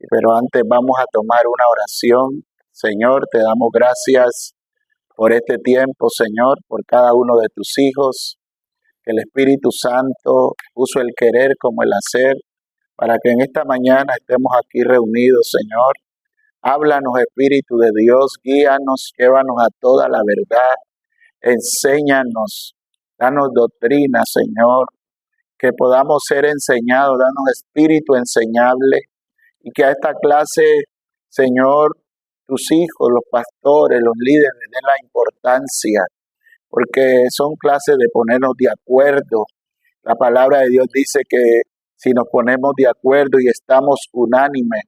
Pero antes vamos a tomar una oración. Señor, te damos gracias por este tiempo, Señor, por cada uno de tus hijos. Que el Espíritu Santo puso el querer como el hacer para que en esta mañana estemos aquí reunidos, Señor. Háblanos, Espíritu de Dios, guíanos, llévanos a toda la verdad, enséñanos, danos doctrina, Señor, que podamos ser enseñados, danos espíritu enseñable y que a esta clase, Señor, tus hijos, los pastores, los líderes, den la importancia, porque son clases de ponernos de acuerdo. La palabra de Dios dice que si nos ponemos de acuerdo y estamos unánimes,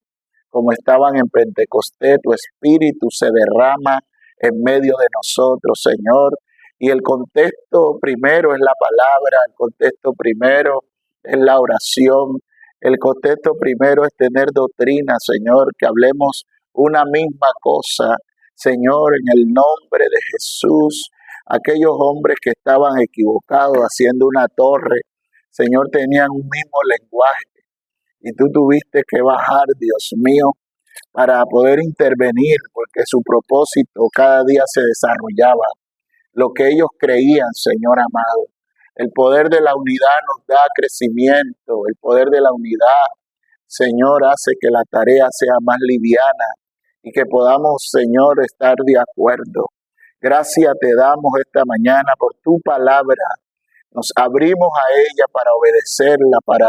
como estaban en Pentecostés, tu espíritu se derrama en medio de nosotros, Señor. Y el contexto primero es la palabra, el contexto primero es la oración, el contexto primero es tener doctrina, Señor, que hablemos una misma cosa, Señor, en el nombre de Jesús. Aquellos hombres que estaban equivocados haciendo una torre, Señor, tenían un mismo lenguaje. Y tú tuviste que bajar, Dios mío, para poder intervenir, porque su propósito cada día se desarrollaba. Lo que ellos creían, Señor amado. El poder de la unidad nos da crecimiento. El poder de la unidad, Señor, hace que la tarea sea más liviana y que podamos, Señor, estar de acuerdo. Gracias te damos esta mañana por tu palabra. Nos abrimos a ella para obedecerla, para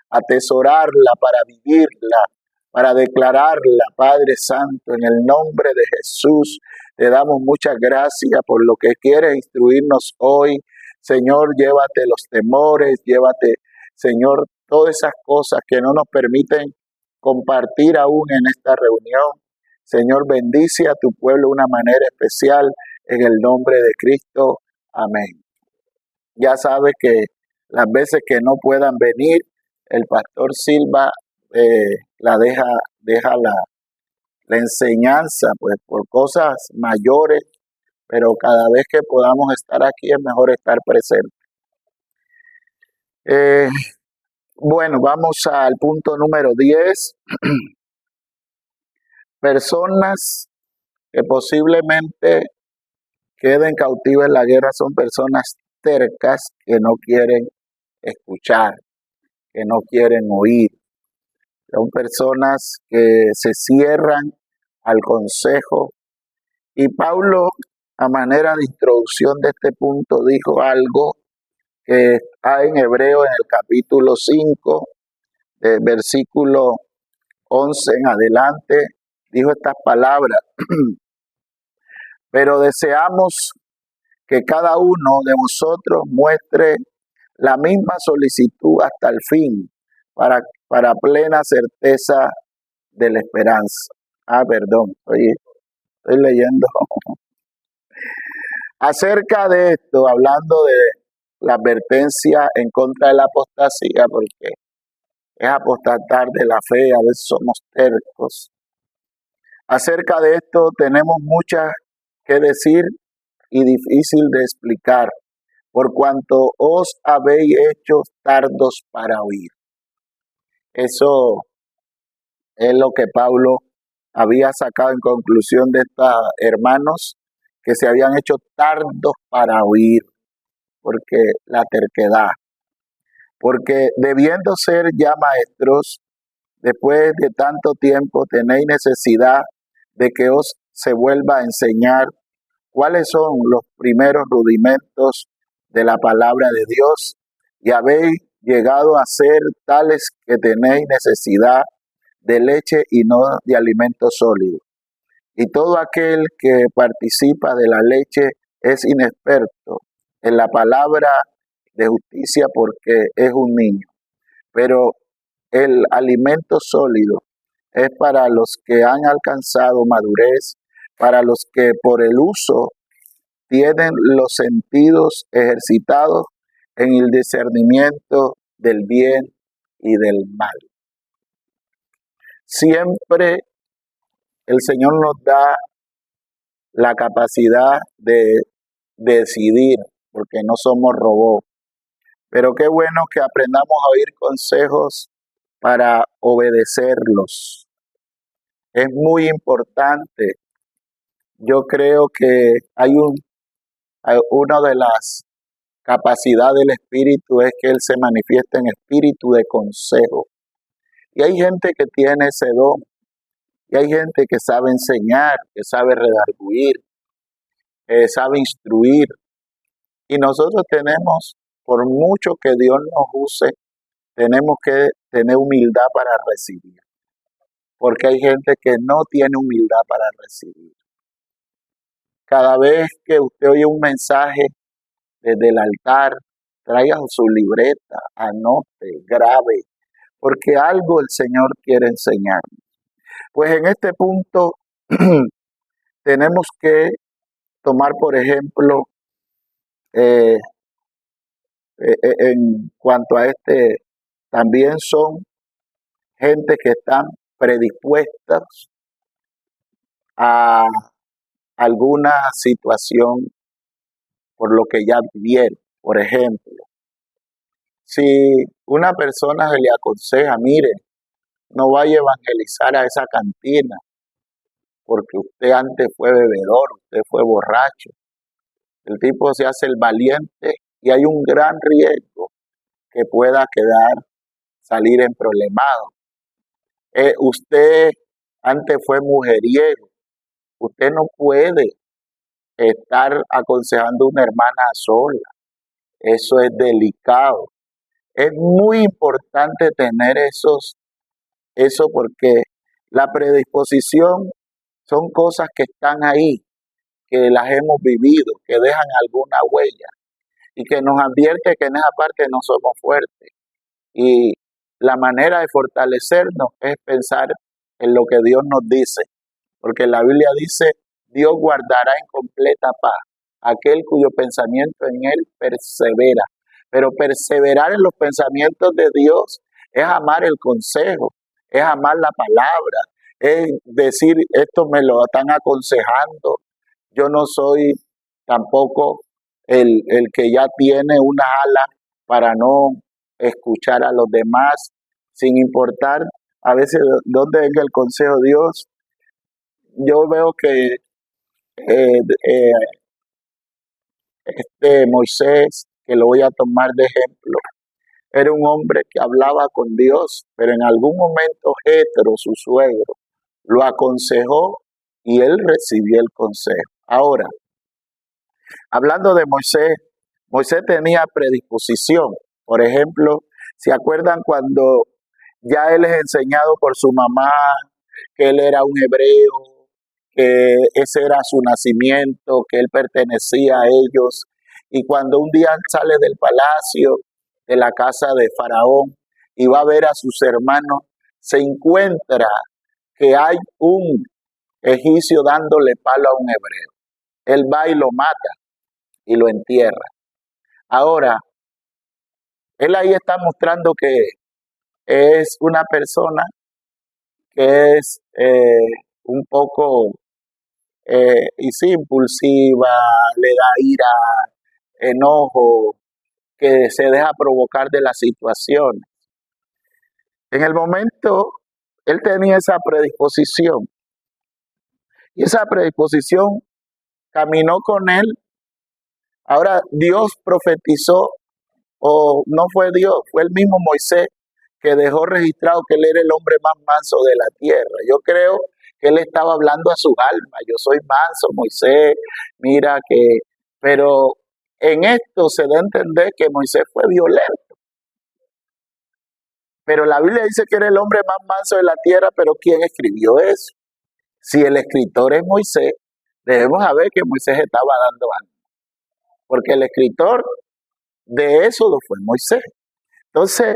atesorarla, para vivirla, para declararla, Padre Santo, en el nombre de Jesús. Te damos muchas gracias por lo que quieres instruirnos hoy. Señor, llévate los temores, llévate, Señor, todas esas cosas que no nos permiten compartir aún en esta reunión. Señor, bendice a tu pueblo de una manera especial en el nombre de Cristo. Amén. Ya sabes que las veces que no puedan venir, el pastor Silva la deja la enseñanza, pues por cosas mayores, pero cada vez que podamos estar aquí es mejor estar presente. Bueno, vamos al punto número 10. Personas que posiblemente queden cautivas en la guerra son personas tercas que no quieren escuchar, que no quieren oír. Son personas que se cierran al consejo. Y Pablo, a manera de introducción de este punto, dijo algo que está en Hebreo en el capítulo 5, versículo 11 en adelante. Dijo estas palabras: pero deseamos que cada uno de vosotros muestre la misma solicitud hasta el fin, para plena certeza de la esperanza. Perdón, estoy leyendo. Acerca de esto, hablando de la advertencia en contra de la apostasía, porque es apostatar de la fe, a veces somos tercos. Acerca de esto tenemos muchas que decir y difícil de explicar, por cuanto os habéis hecho tardos para oír. Eso es lo que Pablo había sacado en conclusión de estos hermanos que se habían hecho tardos para oír, porque la terquedad, porque debiendo ser ya maestros, después de tanto tiempo tenéis necesidad de que os se vuelva a enseñar cuáles son los primeros rudimentos de la palabra de Dios, y habéis llegado a ser tales que tenéis necesidad de leche y no de alimento sólido. Y todo aquel que participa de la leche es inexperto en la palabra de justicia porque es un niño. Pero el alimento sólido es para los que han alcanzado madurez, para los que por el uso tienen los sentidos ejercitados en el discernimiento del bien y del mal. Siempre el Señor nos da la capacidad de decidir, porque no somos robots. Pero qué bueno que aprendamos a oír consejos para obedecerlos. Es muy importante. Yo creo que una de las capacidades del Espíritu es que Él se manifiesta en espíritu de consejo. Y hay gente que tiene ese don. Y hay gente que sabe enseñar, que sabe redarguir, que sabe instruir. Y nosotros tenemos, por mucho que Dios nos use, tenemos que tener humildad para recibir. Porque hay gente que no tiene humildad para recibir. Cada vez que usted oye un mensaje desde el altar, traiga su libreta, anote, grabe, porque algo el Señor quiere enseñar. Pues en este punto tenemos que tomar, por ejemplo, eh, en cuanto a también son gente que están predispuestas a alguna situación por lo que ya vivieron. Por ejemplo, si una persona se le aconseja, mire, no vaya a evangelizar a esa cantina, porque usted antes fue bebedor, usted fue borracho. El tipo se hace el valiente y hay un gran riesgo que pueda salir en problemado. Usted antes fue mujeriego, usted no puede estar aconsejando a una hermana sola, eso es delicado. Es muy importante tener eso porque la predisposición son cosas que están ahí, que las hemos vivido, que dejan alguna huella y que nos advierte que en esa parte no somos fuertes. Y la manera de fortalecernos es pensar en lo que Dios nos dice, porque la Biblia dice, Dios guardará en completa paz aquel cuyo pensamiento en él persevera. Pero perseverar en los pensamientos de Dios es amar el consejo, es amar la palabra, es decir, esto me lo están aconsejando. Yo no soy tampoco el que ya tiene una ala para no escuchar a los demás, sin importar a veces dónde venga el consejo de Dios. Yo veo que Moisés, que lo voy a tomar de ejemplo, era un hombre que hablaba con Dios, pero en algún momento Jetro, su suegro, lo aconsejó y él recibió el consejo. Ahora, hablando de Moisés, Moisés tenía predisposición. Por ejemplo, ¿se acuerdan cuando ya él es enseñado por su mamá que él era un hebreo, que ese era su nacimiento, que él pertenecía a ellos? Y cuando un día sale del palacio, de la casa de Faraón, y va a ver a sus hermanos, se encuentra que hay un egipcio dándole palo a un hebreo. Él va y lo mata y lo entierra. Ahora, él ahí está mostrando que es una persona que es un poco y sí, impulsiva, le da ira, enojo, que se deja provocar de la situación. En el momento, él tenía esa predisposición y esa predisposición caminó con él. Ahora, Dios profetizó, o no fue Dios, fue el mismo Moisés que dejó registrado que él era el hombre más manso de la tierra. Yo creo que él estaba hablando a sus almas. Yo soy manso, Moisés, mira que... Pero en esto se da a entender que Moisés fue violento. Pero la Biblia dice que era el hombre más manso de la tierra, pero ¿quién escribió eso? Si el escritor es Moisés, debemos saber que Moisés estaba dando algo. Porque el escritor de eso lo fue Moisés. Entonces,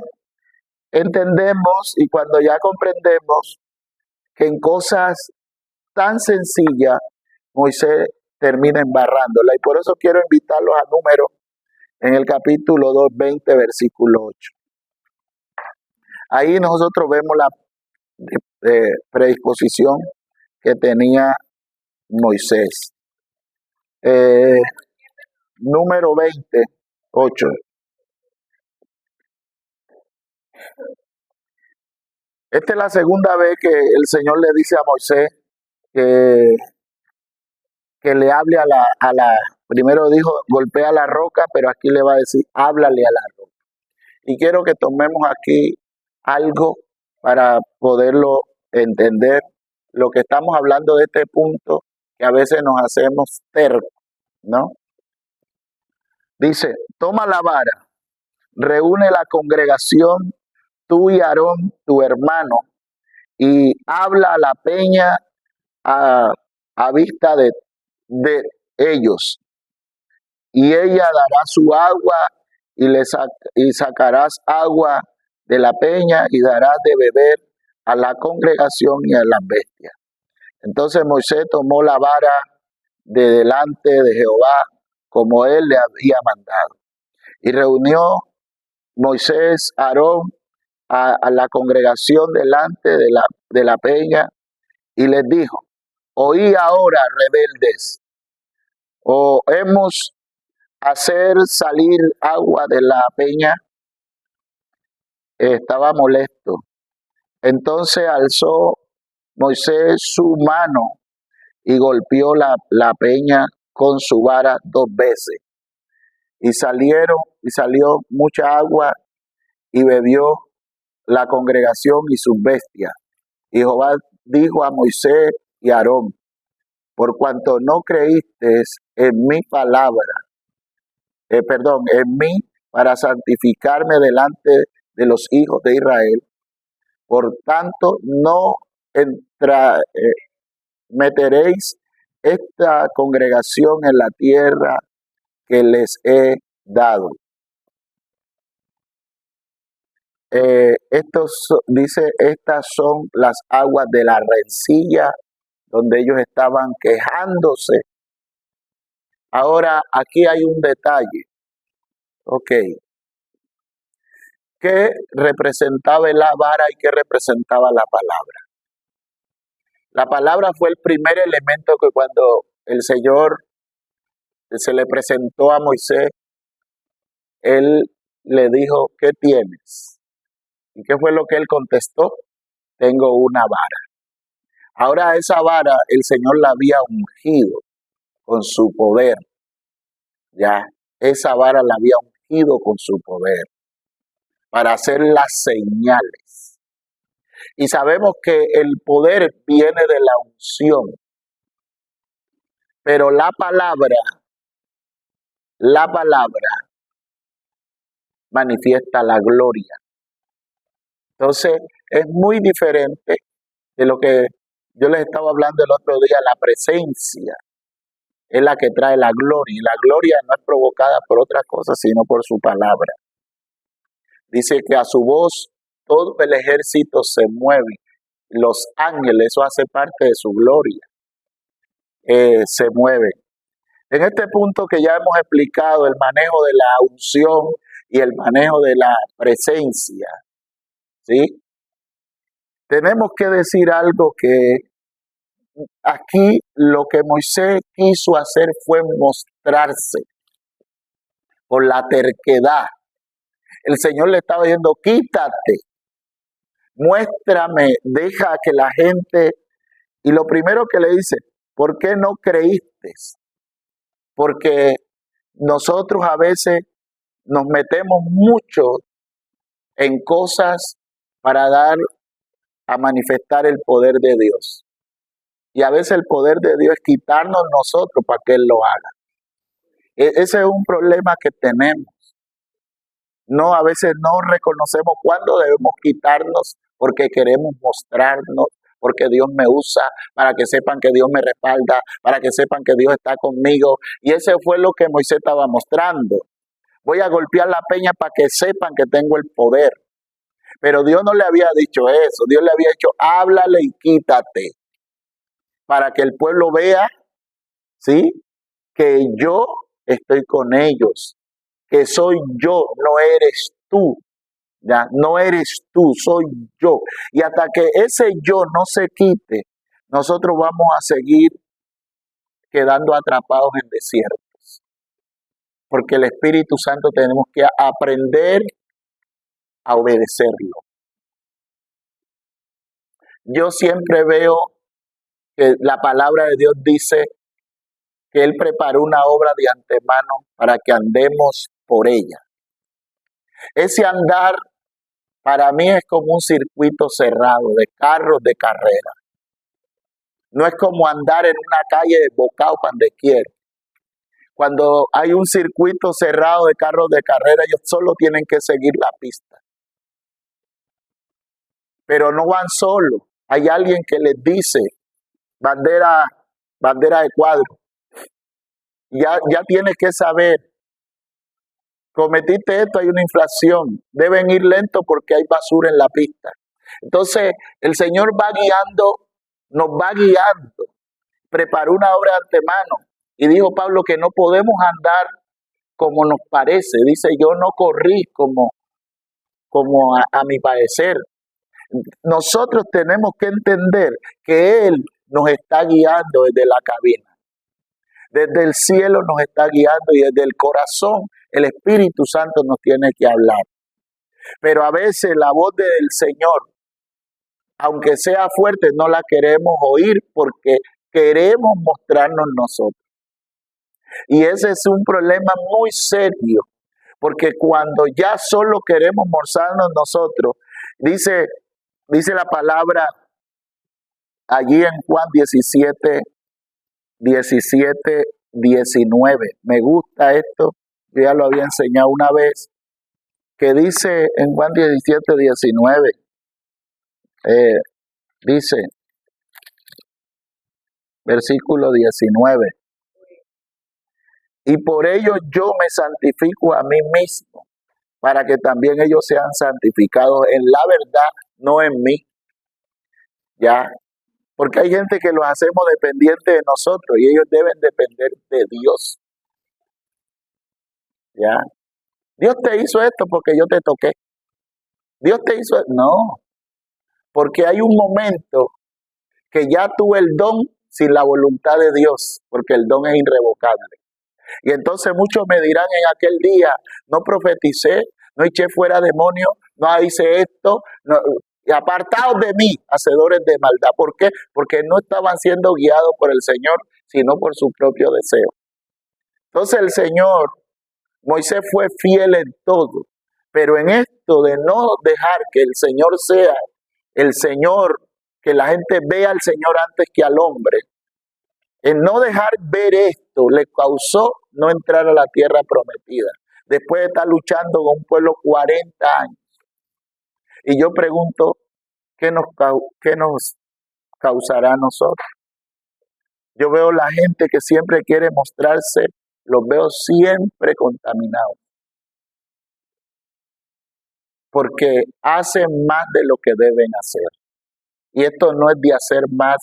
entendemos y cuando ya comprendemos que en cosas tan sencillas Moisés termina embarrándola. Y por eso quiero invitarlos a Números en el capítulo 2, 20, versículo 8. Ahí nosotros vemos la predisposición que tenía Moisés. Número 20, 8. Esta es la segunda vez que el Señor le dice a Moisés que, que le hable primero dijo, golpea la roca, pero aquí le va a decir, háblale a la roca. Y quiero que tomemos aquí algo para poderlo entender. Lo que estamos hablando de este punto, que a veces nos hacemos tercos, ¿no? Dice, toma la vara, reúne la congregación, tú y Aarón, tu hermano, y habla a la peña a, a vista de ellos, y ella dará su agua y sacarás agua de la peña y darás de beber a la congregación y a las bestias. Entonces Moisés tomó la vara de delante de Jehová como él le había mandado. Y reunió Moisés, Aarón, a la congregación delante de la peña y les dijo, oí ahora, rebeldes, o hemos hacer salir agua de la peña. Estaba molesto. Entonces alzó Moisés su mano y golpeó la peña con su vara 2 veces. Y salió mucha agua y bebió la congregación y sus bestias. Y Jehová dijo a Moisés y a Aarón, por cuanto no creísteis en mi palabra, en mí para santificarme delante de los hijos de Israel, por tanto no meteréis esta congregación en la tierra que les he dado. Dice, estas son las aguas de la rencilla donde ellos estaban quejándose. Ahora, aquí hay un detalle. Ok. ¿Qué representaba la vara y qué representaba la palabra? La palabra fue el primer elemento que cuando el Señor se le presentó a Moisés, él le dijo, ¿qué tienes? ¿Y qué fue lo que él contestó? Tengo una vara. Ahora esa vara el Señor la había ungido con su poder. Ya, esa vara la había ungido con su poder para hacer las señales. Y sabemos que el poder viene de la unción, pero la palabra manifiesta la gloria. Entonces, es muy diferente de lo que yo les estaba hablando el otro día. La presencia es la que trae la gloria, y la gloria no es provocada por otra cosa, sino por su palabra. Dice que a su voz todo el ejército se mueve, los ángeles, eso hace parte de su gloria, se mueven. En este punto que ya hemos explicado, el manejo de la unción y el manejo de la presencia, ¿sí? Tenemos que decir algo, que aquí lo que Moisés quiso hacer fue mostrarse por la terquedad. El Señor le estaba diciendo, quítate, muéstrame, deja que la gente... Y lo primero que le dice, ¿por qué no creíste? Porque nosotros a veces nos metemos mucho en cosas para dar a manifestar el poder de Dios. Y a veces el poder de Dios es quitarnos nosotros para que Él lo haga. Ese es un problema que tenemos. No, a veces no reconocemos cuándo debemos quitarnos porque queremos mostrarnos, porque Dios me usa, para que sepan que Dios me respalda, para que sepan que Dios está conmigo. Y ese fue lo que Moisés estaba mostrando. Voy a golpear la peña para que sepan que tengo el poder. Pero Dios no le había dicho eso. Dios le había dicho, háblale y quítate, para que el pueblo vea, ¿sí?, que yo estoy con ellos, que soy yo, no eres tú. Ya, no eres tú, soy yo. Y hasta que ese yo no se quite, nosotros vamos a seguir quedando atrapados en desiertos. Porque el Espíritu Santo tenemos que aprender a obedecerlo. yo siempre veo que la palabra de Dios dice que Él preparó una obra de antemano para que andemos por ella. Ese andar para mí es como un circuito cerrado de carros de carrera. No es como andar en una calle desbocado para donde quiera. Cuando hay un circuito cerrado de carros de carrera, ellos solo tienen que seguir la pista. Pero no van solos. Hay alguien que les dice, bandera de cuadro. Ya tienes que saber, cometiste esto, hay una infracción. Deben ir lento porque hay basura en la pista. Entonces, el Señor va guiando, nos va guiando. Preparó una obra de antemano. Y dijo Pablo que no podemos andar como nos parece. Dice, yo no corrí como a mi parecer. Nosotros tenemos que entender que Él nos está guiando desde la cabina. Desde el cielo nos está guiando y desde el corazón el Espíritu Santo nos tiene que hablar. Pero a veces la voz del Señor, aunque sea fuerte, no la queremos oír porque queremos mostrarnos nosotros. Y ese es un problema muy serio, porque cuando ya solo queremos mostrarnos nosotros, dice la palabra allí en Juan 17, 19. Me gusta esto, yo ya lo había enseñado una vez, que dice en Juan 17, 19, dice, versículo 19, y por ello yo me santifico a mí mismo, para que también ellos sean santificados en la verdad, no en mí. Ya, porque hay gente que los hacemos dependientes de nosotros y ellos deben depender de Dios. Ya, Dios te hizo esto porque yo te toqué. Dios te hizo esto. No, porque hay un momento que ya tuve el don sin la voluntad de Dios, porque el don es irrevocable. Y entonces muchos me dirán en aquel día, no profeticé, no eché fuera demonios, no hice esto, no, y apartados de mí, hacedores de maldad. ¿Por qué? Porque no estaban siendo guiados por el Señor, sino por su propio deseo. Entonces el Señor, Moisés fue fiel en todo, pero en esto de no dejar que el Señor sea el Señor, que la gente vea al Señor antes que al hombre, en no dejar ver esto, le causó no entrar a la tierra prometida, después de estar luchando con un pueblo 40 años. Y yo pregunto, ¿qué nos causará a nosotros? Yo veo la gente que siempre quiere mostrarse, los veo siempre contaminados. Porque hacen más de lo que deben hacer. Y esto no es de hacer más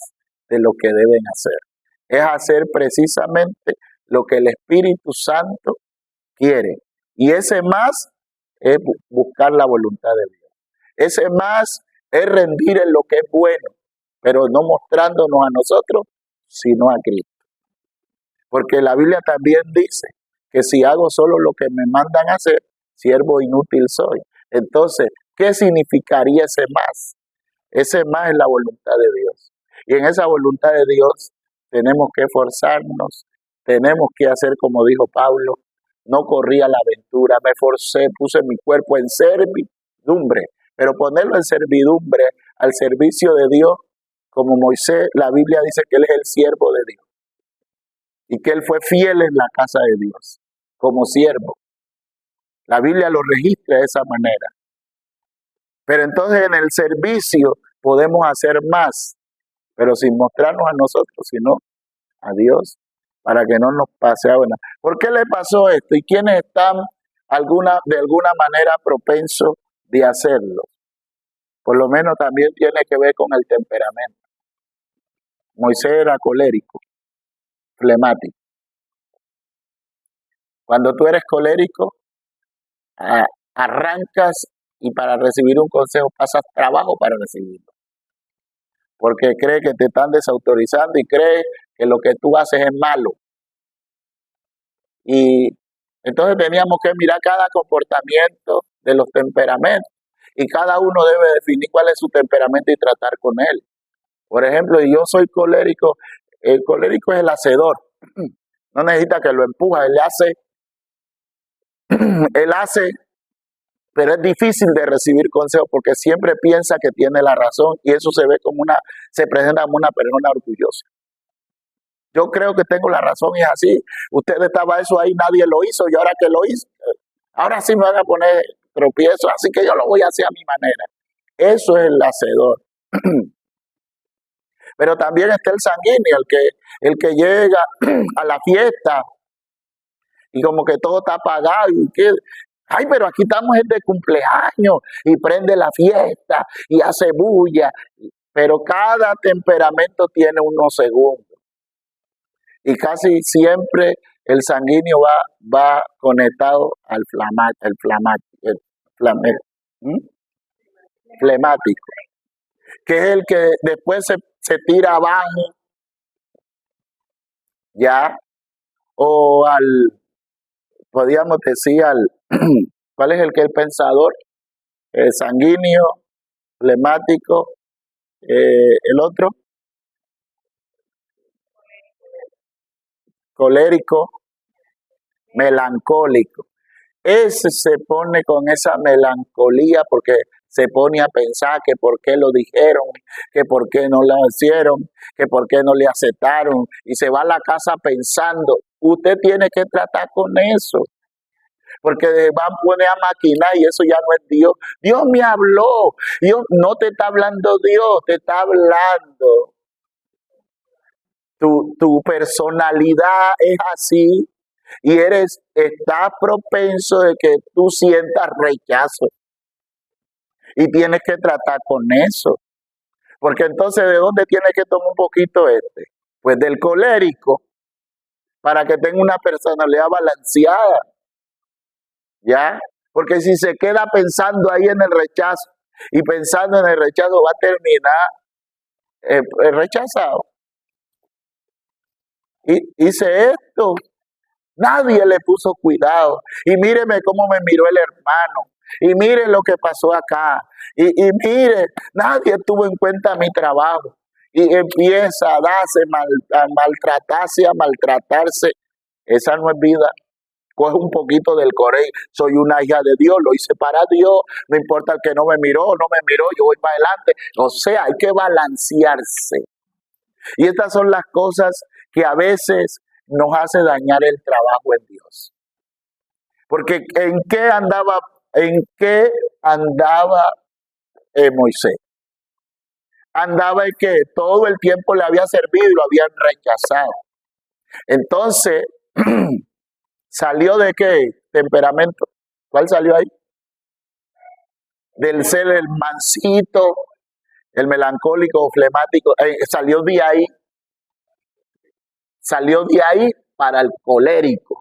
de lo que deben hacer. Es hacer precisamente lo que el Espíritu Santo quiere. Y ese más es buscar la voluntad de Dios. Ese más es rendir en lo que es bueno, pero no mostrándonos a nosotros, sino a Cristo. Porque la Biblia también dice que si hago solo lo que me mandan a hacer, siervo inútil soy. Entonces, ¿qué significaría ese más? Ese más es la voluntad de Dios. Y en esa voluntad de Dios tenemos que esforzarnos, tenemos que hacer como dijo Pablo, no corrí a la aventura, me esforcé, puse mi cuerpo en servidumbre, pero ponerlo en servidumbre al servicio de Dios, como Moisés, la Biblia dice que él es el siervo de Dios y que él fue fiel en la casa de Dios, como siervo. La Biblia lo registra de esa manera. Pero entonces en el servicio podemos hacer más, pero sin mostrarnos a nosotros, sino a Dios, para que no nos pase algo. ¿Por qué le pasó esto? ¿Y quiénes están de alguna manera propensos de hacerlo? Por lo menos también tiene que ver con el temperamento. Moisés era colérico, flemático. Cuando tú eres colérico, arrancas y para recibir un consejo pasas trabajo para recibirlo. Porque cree que te están desautorizando y cree que lo que tú haces es malo. Y entonces teníamos que mirar cada comportamiento de los temperamentos y cada uno debe definir cuál es su temperamento y tratar con él. Por ejemplo, yo soy colérico. El colérico es el hacedor. No necesita que lo empuja, él hace, pero es difícil de recibir consejo porque siempre piensa que tiene la razón y eso se presenta como una persona orgullosa. Yo creo que tengo la razón y es así. Usted estaba eso ahí, nadie lo hizo y ahora que lo hizo, ahora sí me van a poner tropiezo, así que yo lo voy a hacer a mi manera. Eso es el hacedor. Pero también está el sanguíneo, el que llega a la fiesta y como que todo está apagado y que, ay, pero aquí estamos de cumpleaños y prende la fiesta y hace bulla, pero cada temperamento tiene unos segundos y casi siempre el sanguíneo va conectado al flemático, que es el que después se tira abajo, ya, o podríamos decir ¿cuál es el que es el pensador? El sanguíneo, flemático, el otro, colérico, melancólico. Ese se pone con esa melancolía porque se pone a pensar que por qué lo dijeron, que por qué no lo hicieron, que por qué no le aceptaron y se va a la casa pensando. Usted tiene que tratar con eso porque van a poner a maquinar y eso ya no es Dios. Dios me habló. Dios no te está hablando Dios, te está hablando. Tu personalidad es así y estás propenso de que tú sientas rechazo y tienes que tratar con eso. Porque entonces, ¿de dónde tienes que tomar un poquito este? Pues del colérico, para que tenga una personalidad balanceada. ¿Ya? Porque si se queda pensando ahí en el rechazo y pensando en el rechazo, va a terminar rechazado. Y hice esto, nadie le puso cuidado. Y míreme cómo me miró el hermano. Y mire lo que pasó acá. Y mire, nadie tuvo en cuenta mi trabajo. Y empieza a a maltratarse, a maltratarse. Esa no es vida. Coge un poquito del corey. Soy una hija de Dios, lo hice para Dios. No importa el que no me miró, yo voy para adelante. O sea, hay que balancearse. Y estas son las cosas que a veces nos hace dañar el trabajo en Dios. Porque ¿en qué andaba Moisés? Andaba en que todo el tiempo le había servido y lo habían rechazado. Entonces, ¿salió de qué temperamento? ¿Cuál salió ahí? Del ser el mansito, el melancólico, flemático, salió de ahí para el colérico.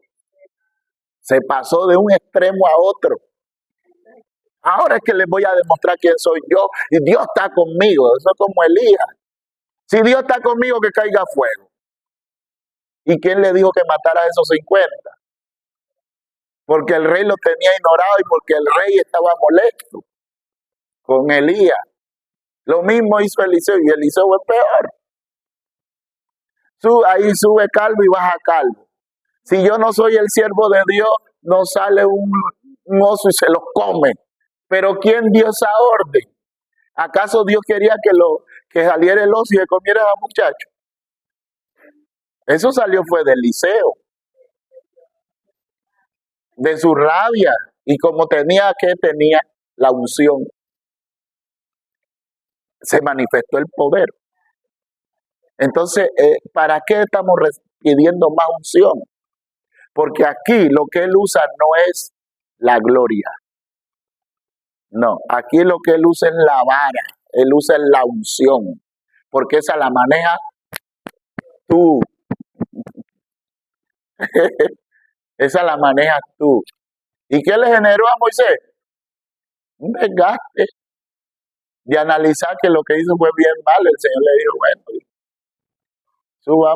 Se pasó de un extremo a otro. Ahora es que les voy a demostrar quién soy yo y Dios está conmigo. Eso es como Elías. Si Dios está conmigo, que caiga fuego. ¿Y quién le dijo que matara a esos 50? Porque el rey lo tenía ignorado y porque el rey estaba molesto con Elías. Lo mismo hizo Eliseo y Eliseo es peor. Ahí sube calvo y baja calvo. Si yo no soy el siervo de Dios, no sale un oso y se los come. Pero ¿quién dio esa orden? ¿Acaso Dios quería que saliera el oso y se comiera a muchacho? Eso fue de Eliseo, de su rabia, y como tenía la unción, se manifestó el poder. Entonces, ¿para qué estamos pidiendo más unción? Porque aquí lo que él usa no es la gloria. No, aquí lo que él usa es la vara, él usa la unción, porque esa la maneja tú. Esa la manejas tú. ¿Y qué le generó a Moisés? Un desgaste de analizar que lo que hizo fue bien mal. El Señor le dijo, bueno,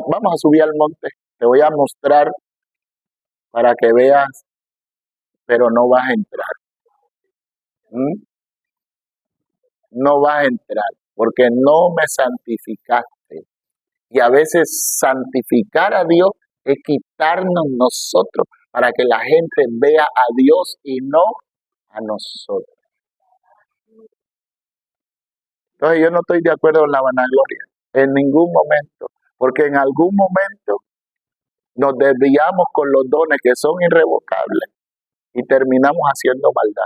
vamos a subir al monte, te voy a mostrar para que veas, pero no vas a entrar. No vas a entrar. porque no me santificaste. Y a veces santificar a Dios es quitarnos nosotros para que la gente vea a Dios y no a nosotros. Entonces yo no estoy de acuerdo en la vanagloria en ningún momento, porque en algún momento nos desviamos con los dones que son irrevocables y terminamos haciendo maldad.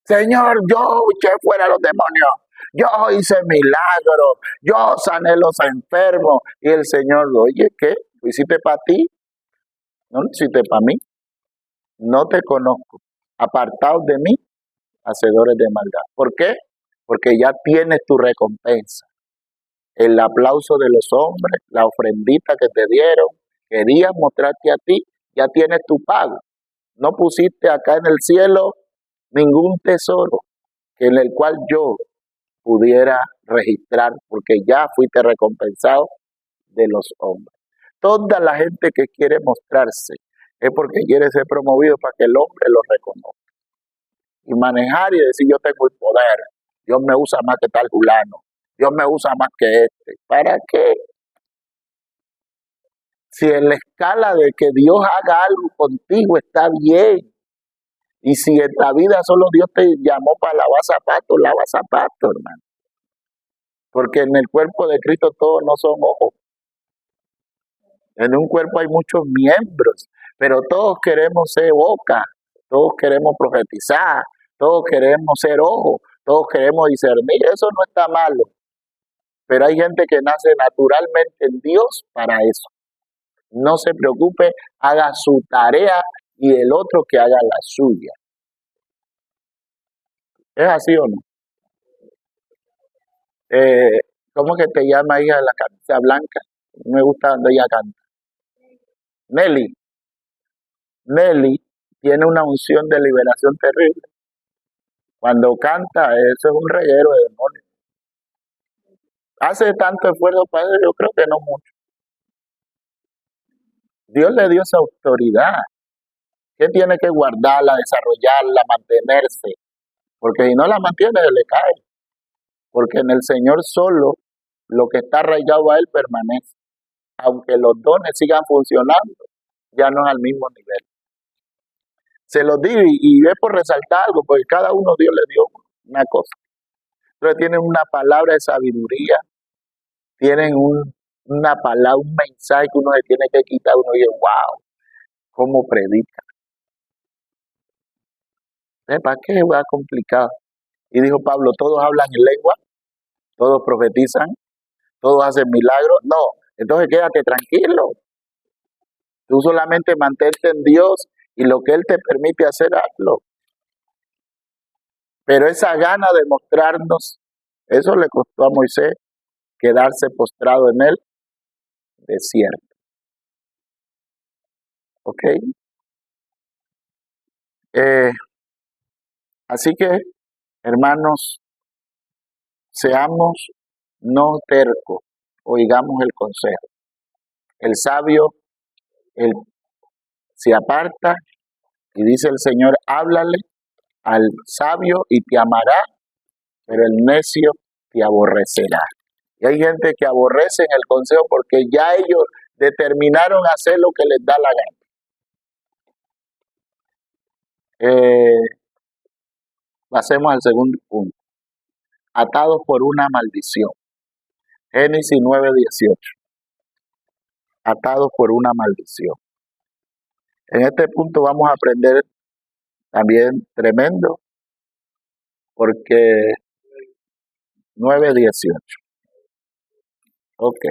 Señor, yo eché fuera a los demonios, yo hice milagros, yo sané los enfermos. Y el Señor, oye, ¿qué? ¿Lo hiciste para ti? No lo hiciste para mí. No te conozco. Apartaos de mí, hacedores de maldad. ¿Por qué? Porque ya tienes tu recompensa. El aplauso de los hombres, la ofrendita que te dieron, querías mostrarte a ti, ya tienes tu pago. No pusiste acá en el cielo ningún tesoro en el cual yo pudiera registrar, porque ya fuiste recompensado de los hombres. Toda la gente que quiere mostrarse es porque quiere ser promovido para que el hombre lo reconozca. Y manejar y decir, yo tengo el poder, Dios me usa más que tal fulano, Dios me usa más que este. ¿Para qué? Si en la escala de que Dios haga algo contigo está bien. Y si en la vida solo Dios te llamó para lavar zapatos, lava zapatos, hermano. Porque en el cuerpo de Cristo todos no son ojos. En un cuerpo hay muchos miembros, pero todos queremos ser boca, todos queremos profetizar, todos queremos ser ojos, todos queremos discernir. Eso no está malo. Pero hay gente que nace naturalmente en Dios para eso. No se preocupe, haga su tarea y el otro que haga la suya. ¿Es así o no? ¿Cómo que te llama hija de la camisa blanca? Me gusta cuando ella canta. Nelly. Nelly tiene una unción de liberación terrible. Cuando canta, eso es un reguero de demonios. Hace tanto esfuerzo para eso, yo creo que no mucho. Dios le dio esa autoridad. ¿Qué tiene que guardarla, desarrollarla, mantenerse? Porque si no la mantiene, le cae. Porque en el Señor solo lo que está arraigado a Él permanece. Aunque los dones sigan funcionando, ya no es al mismo nivel. Se los digo y es por resaltar algo, porque cada uno Dios le dio una cosa. Entonces tienen una palabra de sabiduría, tienen una palabra, un mensaje que uno se tiene que quitar. Uno dice, wow, cómo predica. ¿Para qué va complicado? Y dijo Pablo, todos hablan en lengua, todos profetizan, todos hacen milagros. No, entonces quédate tranquilo. Tú solamente mantente en Dios y lo que Él te permite hacer, hazlo. Pero esa gana de mostrarnos, eso le costó a Moisés quedarse postrado en el desierto. ¿Ok? Así que, hermanos, seamos no tercos, oigamos el consejo. El sabio se aparta y dice el Señor, háblale al sabio y te amará, pero el necio te aborrecerá. Y hay gente que aborrece el consejo porque ya ellos determinaron hacer lo que les da la gana. Pasemos al segundo punto. Atados por una maldición. Génesis 9:18. Atados por una maldición. En este punto vamos a aprender también tremendo, porque 9:18. Ok.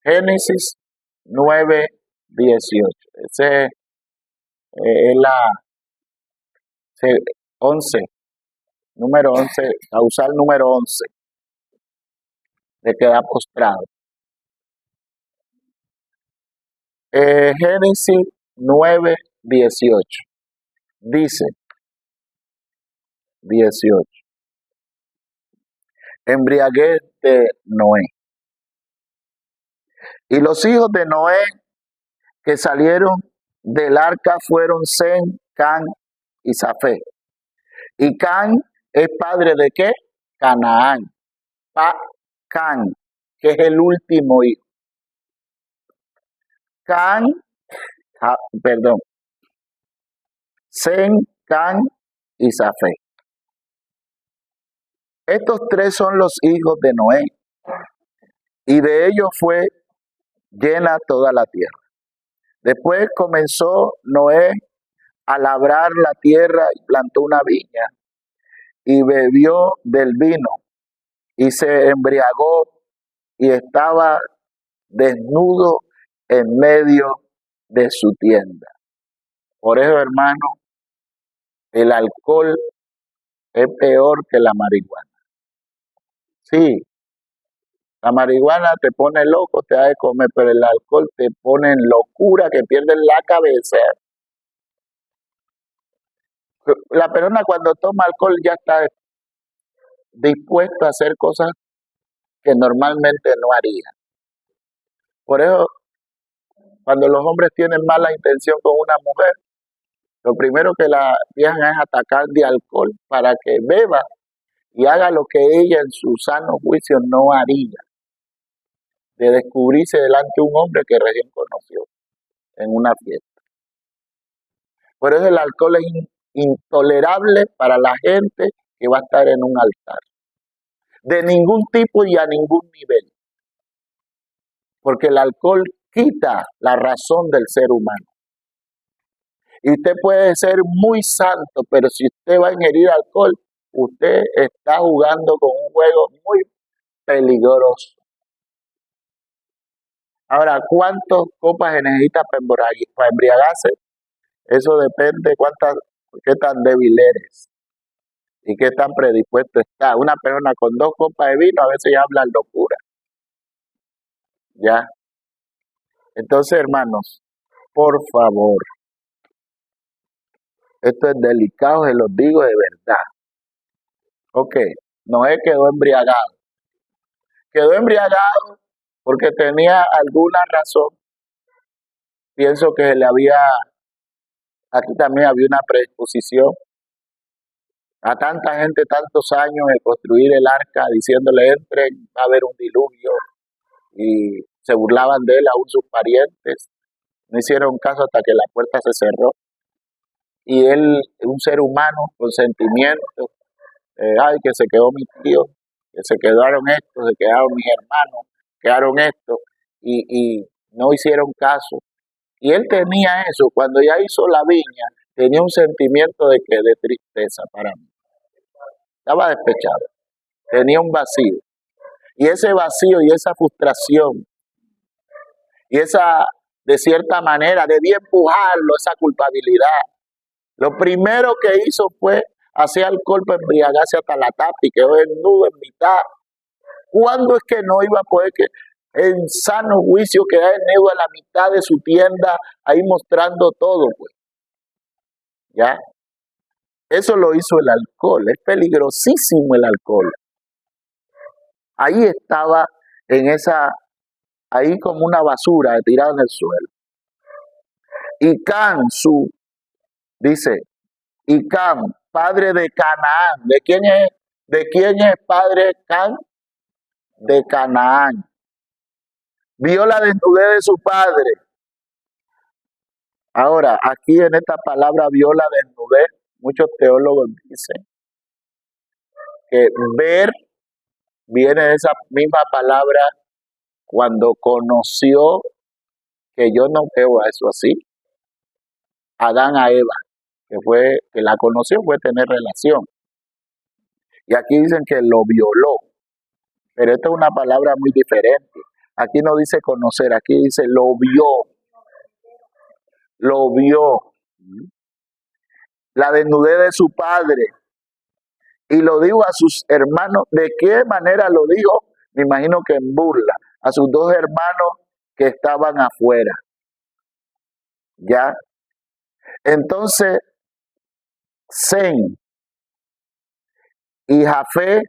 Génesis 9:18. Ese es la 11, número 11, causal número 11, de quedar postrado. Génesis 9:18. Dice 18. Embriaguez de Noé. Y los hijos de Noé que salieron del arca fueron Sem, Can y Safé. Y Can es padre de ¿qué? Canaán. Can, que es el último hijo. Sem, Can y Safé. Estos tres son los hijos de Noé, y de ellos fue llena toda la tierra. Después comenzó Noé a labrar la tierra y plantó una viña y bebió del vino y se embriagó y estaba desnudo en medio de su tienda. Por eso, hermano, el alcohol es peor que la marihuana. Sí, la marihuana te pone loco, te da de comer, pero el alcohol te pone en locura, que pierdes la cabeza. La persona cuando toma alcohol ya está dispuesta a hacer cosas que normalmente no haría. Por eso, cuando los hombres tienen mala intención con una mujer, lo primero que la dejan es atacar de alcohol para que beba y haga lo que ella en su sano juicio no haría, de descubrirse delante de un hombre que recién conoció en una fiesta. Por eso el alcohol es intolerable para la gente que va a estar en un altar, de ningún tipo y a ningún nivel, porque el alcohol quita la razón del ser humano. Y usted puede ser muy santo, pero si usted va a ingerir alcohol, usted está jugando con un juego muy peligroso. Ahora, ¿cuántas copas se necesita para embriagarse? Eso depende de qué tan débil eres y qué tan predispuesto está. Una persona con 2 copas de vino a veces ya habla locura. ¿Ya? Entonces, hermanos, por favor, esto es delicado, se los digo de verdad. Ok, Noé quedó embriagado. Quedó embriagado porque tenía alguna razón. Pienso que aquí también había una predisposición a tanta gente, tantos años de construir el arca, diciéndole entren, va a haber un diluvio, y se burlaban de él, aún sus parientes. No hicieron caso hasta que la puerta se cerró. Y él, un ser humano con sentimientos, ay, que se quedó mi tío, que se quedaron estos, se quedaron mis hermanos, quedaron estos, y no hicieron caso. Y él tenía eso, cuando ya hizo la viña, tenía un sentimiento de tristeza para mí. Estaba despechado, tenía un vacío. Y ese vacío y esa frustración, y esa, de cierta manera, debía empujarlo, esa culpabilidad. Lo primero que hizo fue hacer alcohol para embriagarse hasta la tapa y quedó desnudo en mitad. ¿Cuándo es que no iba a poder que en sano juicio quedar desnudo a la mitad de su tienda, ahí mostrando todo, pues? ¿Ya? Eso lo hizo el alcohol. Es peligrosísimo el alcohol. Ahí estaba ahí como una basura tirada en el suelo. Y Can, dice, y Can, padre de Canaán. ¿De quién es padre Can? De Canaán. Vio la desnudez de su padre. Ahora, aquí en esta palabra vio la desnudez, muchos teólogos dicen que ver viene de esa misma palabra cuando conoció, que yo no veo a eso así, Adán a Eva, que la conoció, fue tener relación. Y aquí dicen que lo violó, pero esta es una palabra muy diferente. Aquí no dice conocer, aquí dice lo vio. Lo vio. La desnudez de su padre. Y lo dijo a sus hermanos. ¿De qué manera lo dijo? Me imagino que en burla. A sus 2 hermanos que estaban afuera. ¿Ya? Entonces, Sem y Jafé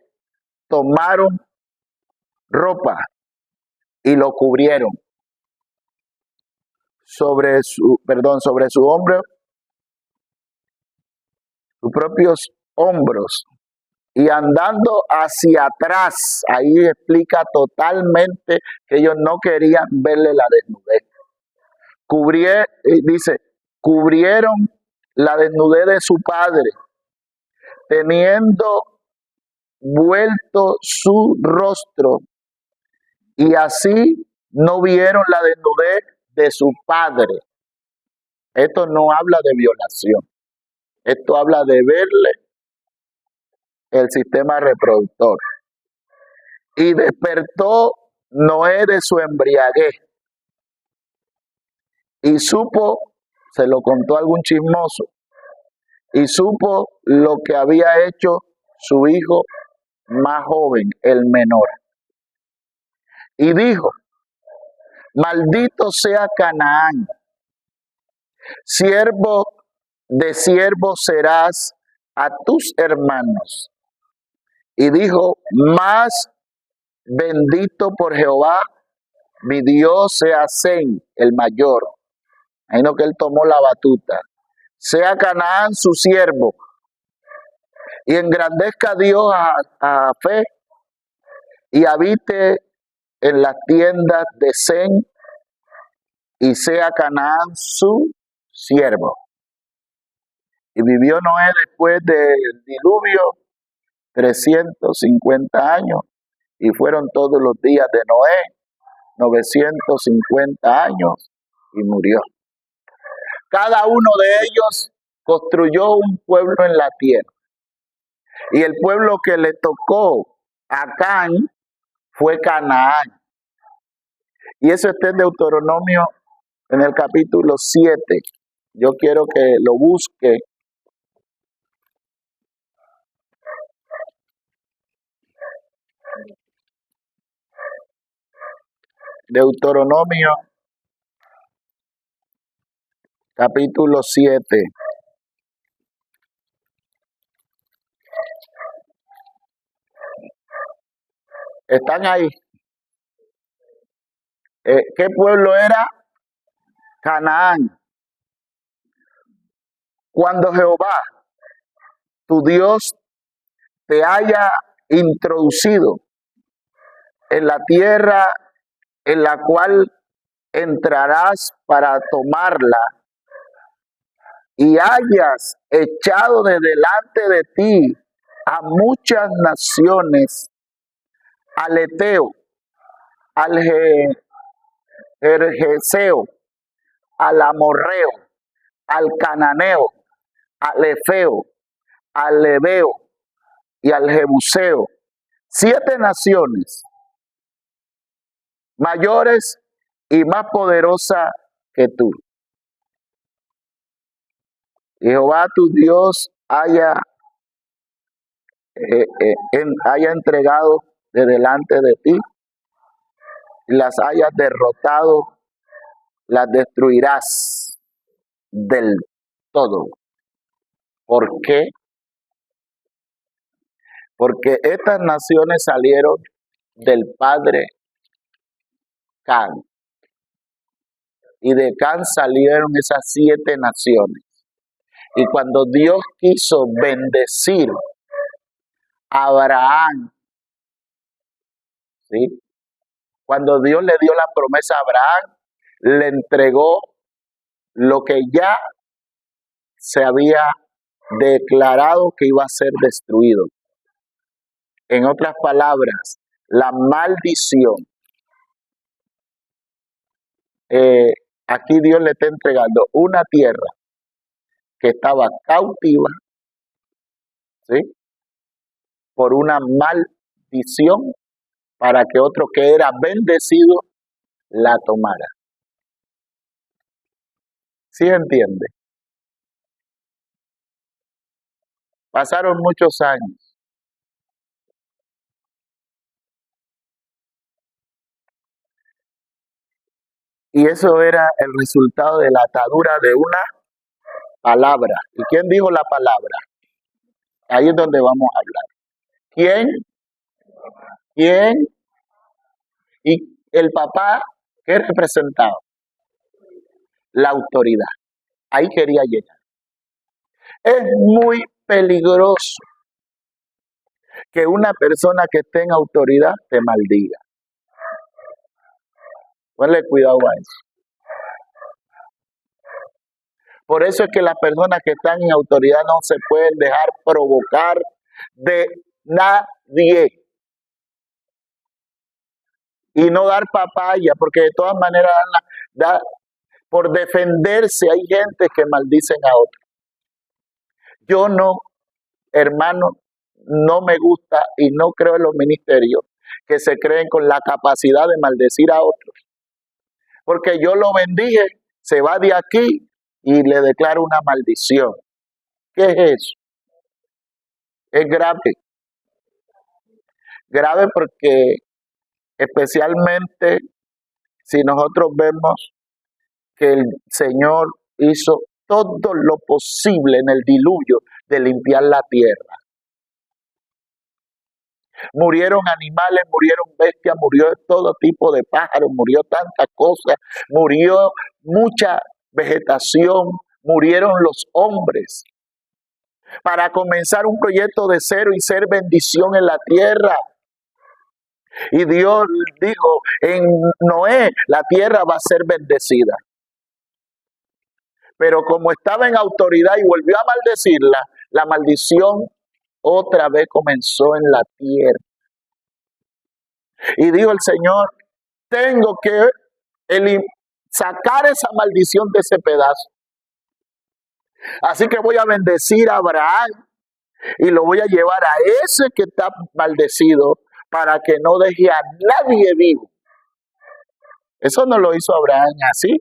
tomaron ropa y lo cubrieron sobre su hombro, sus propios hombros, y andando hacia atrás, ahí explica totalmente que ellos no querían verle la desnudez. Cubrieron la desnudez de su padre, teniendo vuelto su rostro, y así no vieron la desnudez de su padre. Esto no habla de violación, esto habla de verle el sistema reproductor. Y despertó Noé de su embriaguez y supo, se lo contó algún chismoso, y supo lo que había hecho su hijo más joven, el menor. Y dijo: maldito sea Canaán, siervo de siervo serás a tus hermanos. Y dijo: más bendito por Jehová, mi Dios sea Sem, el mayor. Ahí no, que él tomó la batuta. Sea Canaán su siervo, y engrandezca a Dios a fe, y habite en las tiendas de Sem, y sea Canaán su siervo. Y vivió Noé después del diluvio 350 años, y fueron todos los días de Noé 950 años, y murió. Cada uno de ellos construyó un pueblo en la tierra, y el pueblo que le tocó a Can fue Canaán. Y eso está en Deuteronomio, en el capítulo 7. Yo quiero que lo busque. Deuteronomio, capítulo 7. ¿Están ahí? ¿Qué pueblo era? Canaán. Cuando Jehová, tu Dios, te haya introducido en la tierra en la cual entrarás para tomarla, y hayas echado de delante de ti a muchas naciones, al Eteo, al Gergeseo, al Amorreo, al Cananeo, al Efeo, al Leveo y al Jebuseo, 7 naciones mayores y más poderosas que tú. Jehová tu Dios haya entregado de delante de ti, y las hayas derrotado, las destruirás del todo. ¿Por qué? Porque estas naciones salieron del padre Can, y de Can salieron esas 7 naciones. Y cuando Dios quiso bendecir a Abraham, ¿sí? Cuando Dios le dio la promesa a Abraham, le entregó lo que ya se había declarado que iba a ser destruido. En otras palabras, la maldición. Aquí Dios le está entregando una tierra que estaba cautiva, ¿sí?, por una maldición, para que otro que era bendecido la tomara. ¿Sí entiende? Pasaron muchos años. Y eso era el resultado de la atadura de una palabra. ¿Y quién dijo la palabra? Ahí es donde vamos a hablar. ¿Quién? ¿Quién? Y el papá, ¿qué representaba? La autoridad. Ahí quería llegar. Es muy peligroso que una persona que esté en autoridad te maldiga. Ponle cuidado a eso. Por eso es que las personas que están en autoridad no se pueden dejar provocar de nadie. Y no dar papaya, porque de todas maneras por defenderse hay gente que maldicen a otros. Yo no, hermano, no me gusta y no creo en los ministerios que se creen con la capacidad de maldecir a otros. Porque yo lo bendije, se va de aquí y le declaro una maldición. ¿Qué es eso? Es grave. Grave porque especialmente si nosotros vemos que el Señor hizo todo lo posible en el diluvio de limpiar la tierra. Murieron animales, murieron bestias, murió todo tipo de pájaros, murió tantas cosas, murió mucha vegetación, murieron los hombres. Para comenzar un proyecto de cero y ser bendición en la tierra. Y Dios dijo en Noé, la tierra va a ser bendecida. Pero como estaba en autoridad y volvió a maldecirla, la maldición otra vez comenzó en la tierra. Y dijo el Señor, tengo que sacar esa maldición de ese pedazo. Así que voy a bendecir a Abraham y lo voy a llevar a ese que está maldecido para que no deje a nadie vivo. Eso no lo hizo Abraham así.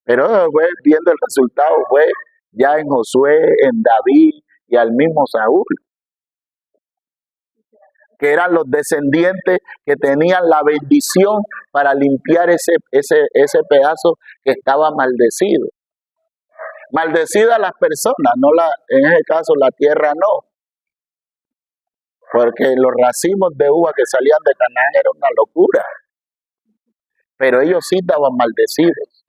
Pero fue viendo el resultado, fue ya en Josué, en David y al mismo Saúl, que eran los descendientes que tenían la bendición para limpiar ese pedazo que estaba maldecido. Maldecida las personas, en ese caso la tierra no. Porque los racimos de uva que salían de Canaán era una locura. Pero ellos sí estaban maldecidos.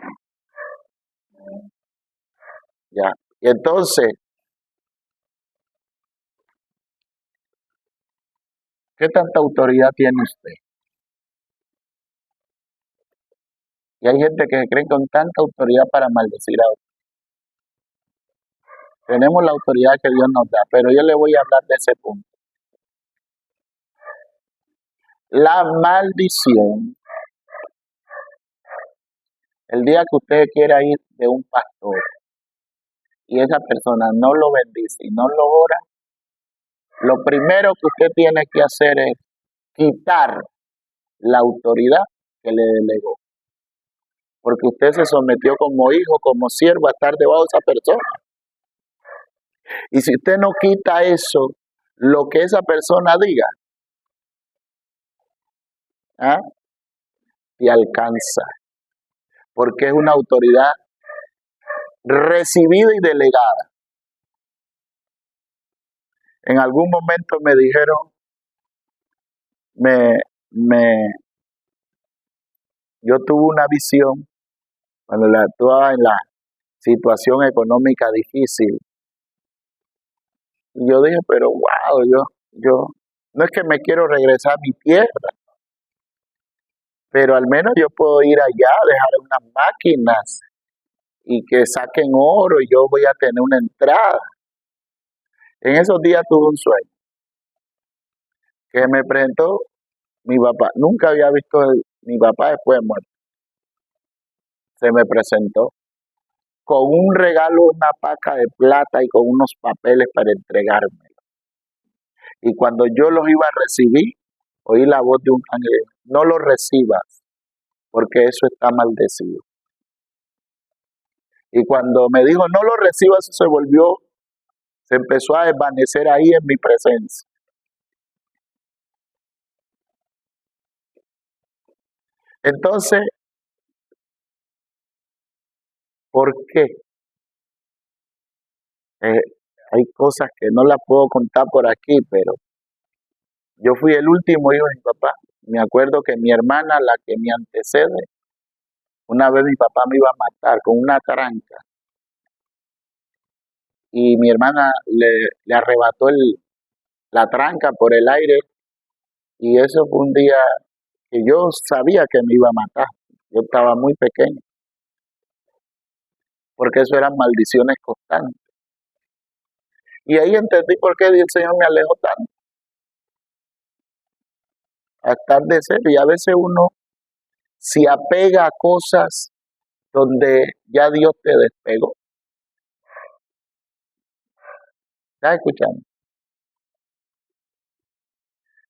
Ya. Y entonces, ¿qué tanta autoridad tiene usted? Y hay gente que se cree con tanta autoridad para maldecir a otros. Tenemos la autoridad que Dios nos da, pero yo le voy a hablar de ese punto. La maldición. El día que usted quiera ir de un pastor y esa persona no lo bendice y no lo ora, lo primero que usted tiene que hacer es quitar la autoridad que le delegó. Porque usted se sometió como hijo, como siervo a estar debajo de esa persona. Y si usted no quita eso, lo que esa persona diga, te alcanza. Porque es una autoridad recibida y delegada. En algún momento me dijeron, yo tuve una visión cuando actuaba en la situación económica difícil. Y yo dije, pero wow, yo no es que me quiero regresar a mi tierra, pero al menos yo puedo ir allá, dejar unas máquinas y que saquen oro y yo voy a tener una entrada. En esos días tuve un sueño que me presentó mi papá. Nunca había visto mi papá después de muerto. Se me presentó con un regalo, una paca de plata y con unos papeles para entregármelo. Y cuando yo los iba a recibir, oí la voz de un ángel, no lo recibas, porque eso está maldecido. Y cuando me dijo, no lo recibas, se empezó a desvanecer ahí en mi presencia. Entonces, ¿por qué? Hay cosas que no las puedo contar por aquí, pero yo fui el último hijo de mi papá. Me acuerdo que mi hermana, la que me antecede, una vez mi papá me iba a matar con una tranca. y mi hermana le arrebató la tranca por el aire, y eso fue un día que yo sabía que me iba a matar. Yo estaba muy pequeño, porque eso eran maldiciones constantes. Y ahí entendí por qué el Señor me alejó tanto, a estar de serio. Y a veces uno se apega a cosas donde ya Dios te despegó. ¿Estás escuchando?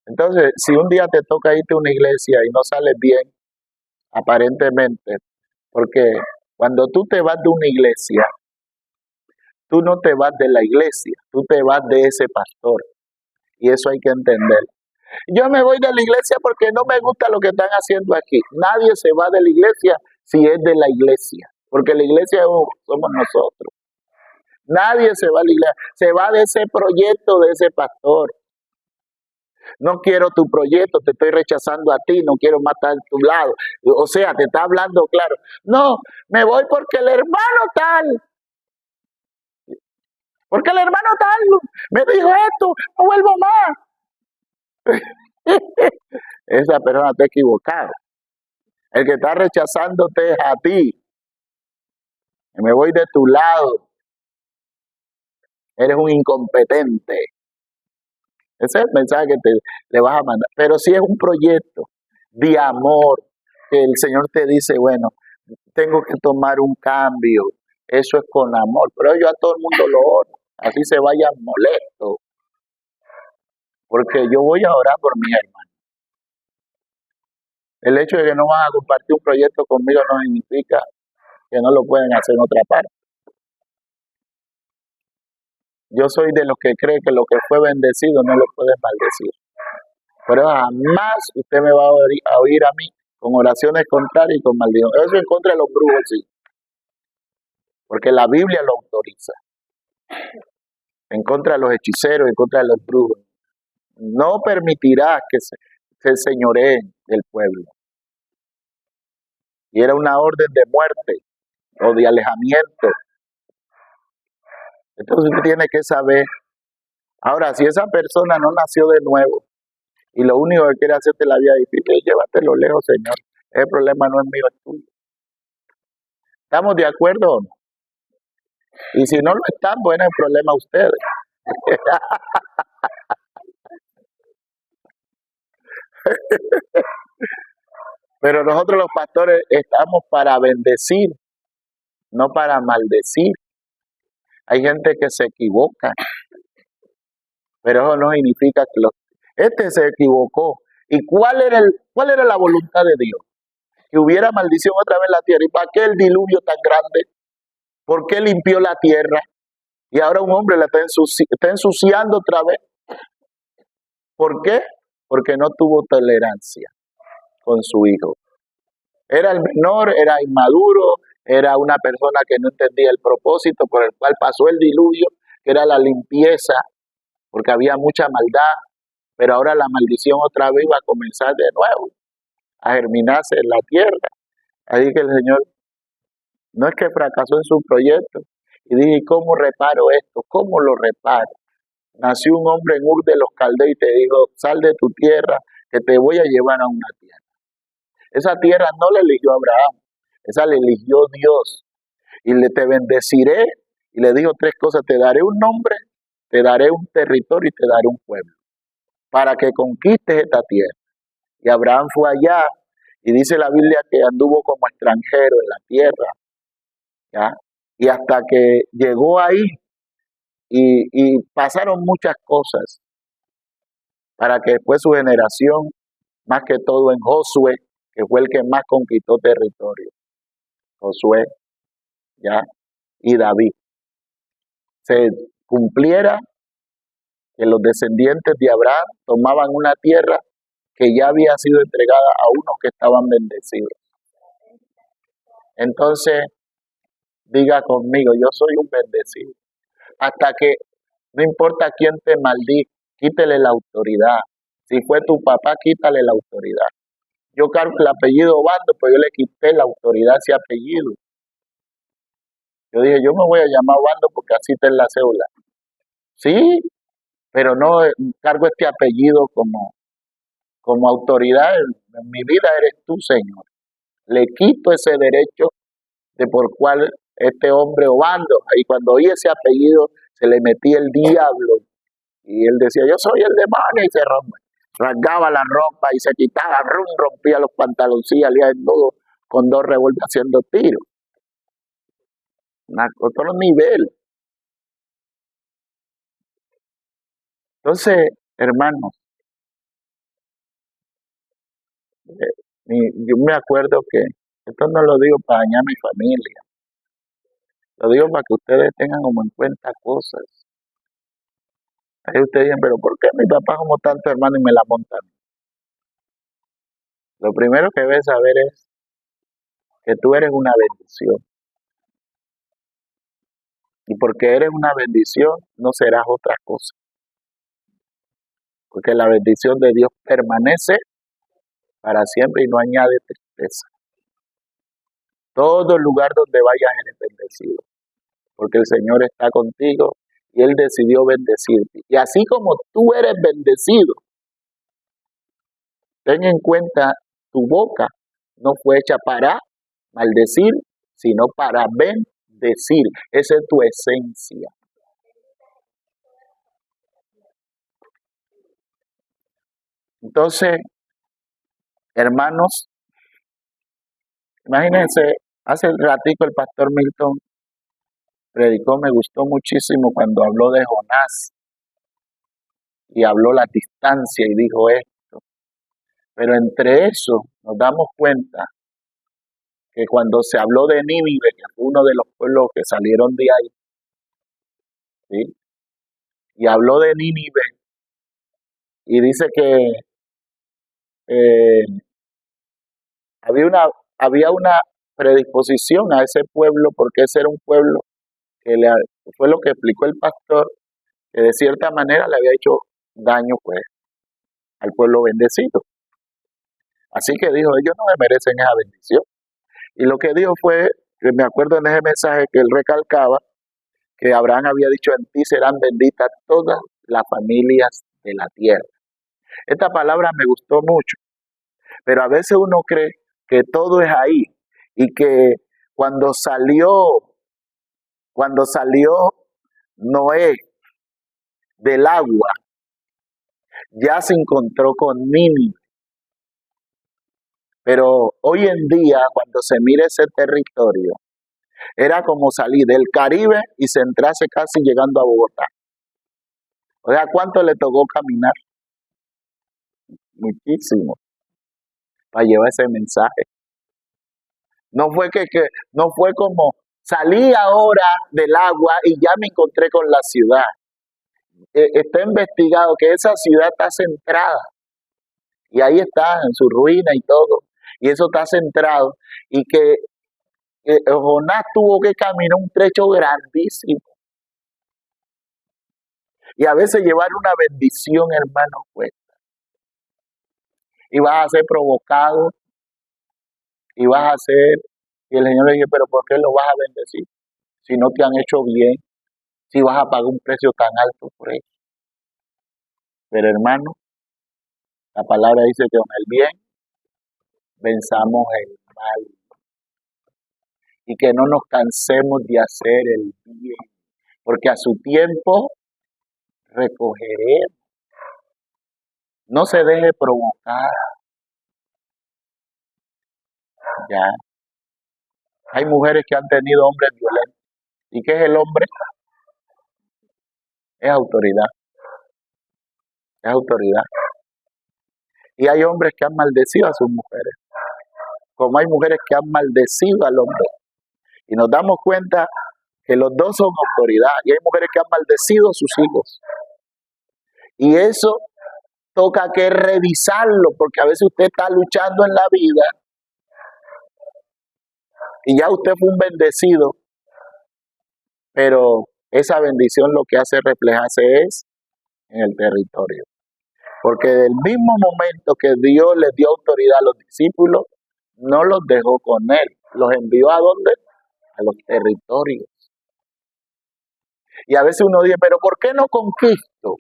Entonces, si un día te toca irte a una iglesia y no sales bien, aparentemente, porque cuando tú te vas de una iglesia, tú no te vas de la iglesia, tú te vas de ese pastor. Y eso hay que entender. Yo me voy de la iglesia porque no me gusta lo que están haciendo aquí. Nadie se va de la iglesia si es de la iglesia, porque la iglesia somos nosotros. Nadie se va a la iglesia, se va de ese proyecto de ese pastor. No quiero tu proyecto, te estoy rechazando a ti, no quiero matar a tu lado. O sea, te está hablando claro. No, me voy porque el hermano tal, porque el hermano tal me dijo esto, no vuelvo más. Esa persona está equivocada. El que está rechazándote es a ti. Me voy de tu lado. Eres un incompetente. Ese es el mensaje que le vas a mandar. Pero si es un proyecto de amor, que el Señor te dice, bueno, tengo que tomar un cambio. Eso es con amor. Pero yo a todo el mundo lo oro. Así se vayan molestos. Porque yo voy a orar por mi hermano. El hecho de que no van a compartir un proyecto conmigo no significa que no lo pueden hacer en otra parte. Yo soy de los que cree que lo que fue bendecido no lo puede maldecir. Pero jamás usted me va a oír a mí con oraciones contrarias y con maldición. Eso en contra de los brujos, sí. Porque la Biblia lo autoriza. En contra de los hechiceros, en contra de los brujos. No permitirá que se señoreen del pueblo. Y era una orden de muerte o de alejamiento. Entonces usted tiene que saber. Ahora, si esa persona no nació de nuevo y lo único que quiere hacerte la vida difícil, llévatelo lejos, Señor. El problema no es mío, es tuyo. ¿Estamos de acuerdo o no? Y si no lo están, bueno, el problema es ustedes. Pero nosotros los pastores estamos para bendecir, no para maldecir. Hay gente que se equivoca, pero eso no significa que este se equivocó. ¿Y cuál era la voluntad de Dios? Que hubiera maldición otra vez en la tierra. ¿Y para qué el diluvio tan grande? ¿Por qué limpió la tierra? Y ahora un hombre la está ensuciando otra vez. ¿Por qué? Porque no tuvo tolerancia con su hijo. Era el menor, era inmaduro, era una persona que no entendía el propósito por el cual pasó el diluvio, que era la limpieza, porque había mucha maldad, pero ahora la maldición otra vez iba a comenzar de nuevo, a germinarse en la tierra. Así que el Señor no es que fracasó en su proyecto, y dije, ¿cómo reparo esto? ¿Cómo lo reparo? Nació un hombre en Ur de los Caldeos y te dijo, sal de tu tierra, que te voy a llevar a una tierra. Esa tierra no la eligió Abraham, esa la eligió Dios. Y te bendeciré, y le dijo tres cosas, te daré un nombre, te daré un territorio y te daré un pueblo, para que conquistes esta tierra. Y Abraham fue allá, y dice la Biblia que anduvo como extranjero en la tierra, ¿ya? Y hasta que llegó ahí, y pasaron muchas cosas, para que después su generación, más que todo en Josué, que fue el que más conquistó territorio, Josué, ¿ya? Y David, se cumpliera que los descendientes de Abraham tomaban una tierra que ya había sido entregada a unos que estaban bendecidos. Entonces, diga conmigo, yo soy un bendecido. Hasta que, no importa quién te maldiga, quítele la autoridad. Si fue tu papá, quítale la autoridad. Yo cargo el apellido Obando, pues yo le quité la autoridad a ese apellido. Yo dije, yo me voy a llamar Obando porque así está en la cédula. Sí, pero no cargo este apellido como autoridad. En mi vida eres tú, Señor. Le quito ese derecho de por cual este hombre Obando. Y cuando oí ese apellido, se le metía el diablo. Y él decía, yo soy el demonio, y se rasgaba la ropa y se quitaba, rompía los pantaloncillos, salía desnudo con 2 revólveres haciendo tiros. Otro nivel. Entonces, hermanos, yo me acuerdo que esto no lo digo para dañar a mi familia, lo digo para que ustedes tengan como en cuenta cosas. Ahí ustedes dicen, pero ¿por qué mi papá como tanto hermano y me la montan? Lo primero que debes saber es que tú eres una bendición. Y porque eres una bendición, no serás otra cosa. Porque la bendición de Dios permanece para siempre y no añade tristeza. Todo lugar donde vayas eres bendecido. Porque el Señor está contigo y Él decidió bendecirte. Y así como tú eres bendecido, ten en cuenta, tu boca no fue hecha para maldecir, sino para bendecir. Esa es tu esencia. Entonces, hermanos, imagínense, hace ratico el pastor Milton predicó, me gustó muchísimo cuando habló de Jonás y habló la distancia y dijo esto. Pero entre eso nos damos cuenta que cuando se habló de Nínive, que fue uno de los pueblos que salieron de ahí, ¿sí? Y habló de Nínive y dice que eh, había una predisposición a ese pueblo porque ese era un pueblo que fue lo que explicó el pastor, que de cierta manera le había hecho daño pues al pueblo bendecido. Así que dijo, ellos no me merecen esa bendición. Y lo que dijo fue, que me acuerdo en ese mensaje que él recalcaba, que Abraham había dicho, en ti serán benditas todas las familias de la tierra. Esta palabra me gustó mucho, pero a veces uno cree que todo es ahí y que cuando salió Noé del agua, ya se encontró con Nínive. Pero hoy en día, cuando se mira ese territorio, era como salir del Caribe y centrarse casi llegando a Bogotá. O sea, ¿cuánto le tocó caminar? Muchísimo, para llevar ese mensaje. No fue no fue como salí ahora del agua y ya me encontré con la ciudad. Está investigado que esa ciudad está centrada y ahí está en su ruina y todo, y eso está centrado, y que Jonás tuvo que caminar un trecho grandísimo. Y a veces llevar una bendición, hermano, cuesta. Y vas a ser provocado, y vas a ser, y el Señor le dice, pero ¿por qué lo vas a bendecir? Si no te han hecho bien, si vas a pagar un precio tan alto por eso. Pero hermano, la palabra dice que con el bien venzamos el mal. Y que no nos cansemos de hacer el bien, porque a su tiempo recogeremos. No se deje provocar. Ya. Hay mujeres que han tenido hombres violentos. ¿Y qué es el hombre? Es autoridad. Es autoridad. Y hay hombres que han maldecido a sus mujeres, como hay mujeres que han maldecido al hombre. Y nos damos cuenta que los dos son autoridad. Y hay mujeres que han maldecido a sus hijos. Y eso toca que revisarlo, porque a veces usted está luchando en la vida y ya usted fue un bendecido, pero esa bendición lo que hace reflejarse es en el territorio. Porque del mismo momento que Dios les dio autoridad a los discípulos, no los dejó con él, los envió ¿a dónde? A los territorios. Y a veces uno dice, pero ¿por qué no conquisto?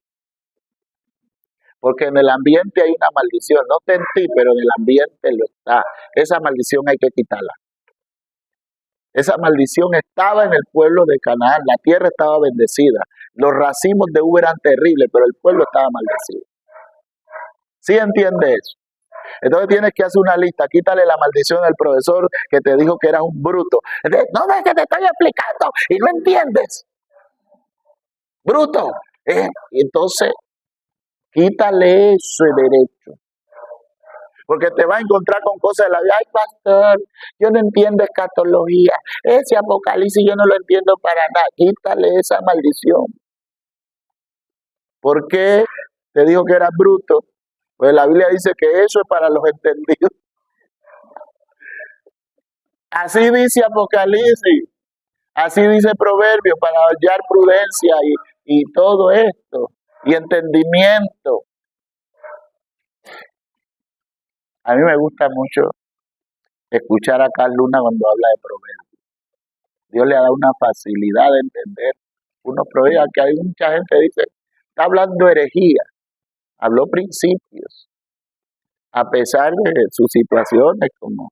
Porque en el ambiente hay una maldición, no está en ti, pero en el ambiente lo está. Esa maldición hay que quitarla. Esa maldición estaba en el pueblo de Canaán, la tierra estaba bendecida. Los racimos de uva eran terribles, pero el pueblo estaba maldecido. ¿Sí entiende eso? Entonces tienes que hacer una lista, quítale la maldición al profesor que te dijo que eras un bruto. Entonces, no ves que te estoy explicando y no entiendes. Bruto. Entonces, quítale ese derecho. Porque te va a encontrar con cosas de la vida. Ay, pastor, yo no entiendo escatología. Ese apocalipsis yo no lo entiendo para nada. Quítale esa maldición. ¿Por qué te dijo que eras bruto? Pues la Biblia dice que eso es para los entendidos. Así dice Apocalipsis, así dice Proverbio, para hallar prudencia y todo esto, y entendimiento. A mí me gusta mucho escuchar a Carl Luna cuando habla de Proverbios. Dios le ha dado una facilidad de entender unos proverbios que hay mucha gente que dice, está hablando herejía, habló principios, a pesar de sus situaciones, como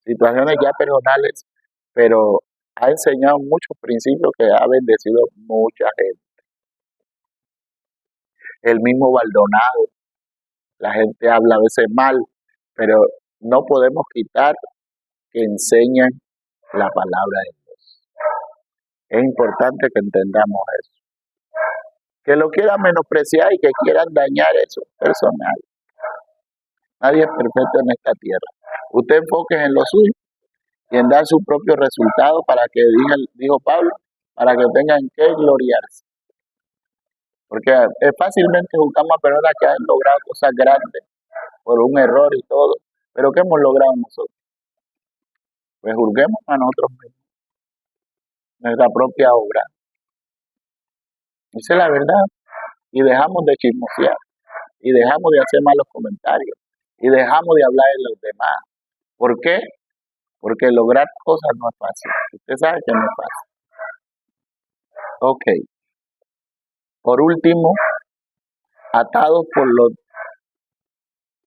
situaciones ya personales, pero ha enseñado muchos principios que ha bendecido mucha gente. El mismo Baldonado, la gente habla a veces mal, pero no podemos quitar que enseñen la palabra de Dios. Es importante que entendamos eso. Que lo quieran menospreciar y que quieran dañar eso es personal. Nadie es perfecto en esta tierra. Usted enfoque en lo suyo y en dar su propio resultado para que, dijo Pablo, para que tengan que gloriarse. Porque fácilmente juzgamos a personas que han logrado cosas grandes por un error y todo. Pero ¿qué hemos logrado nosotros? Pues juzguemos a nosotros mismos, nuestra propia obra. Esa es la verdad. Y dejamos de chismosear. Y dejamos de hacer malos comentarios. Y dejamos de hablar de los demás. ¿Por qué? Porque lograr cosas no es fácil. Usted sabe que no es fácil. Ok. Por último, atados por los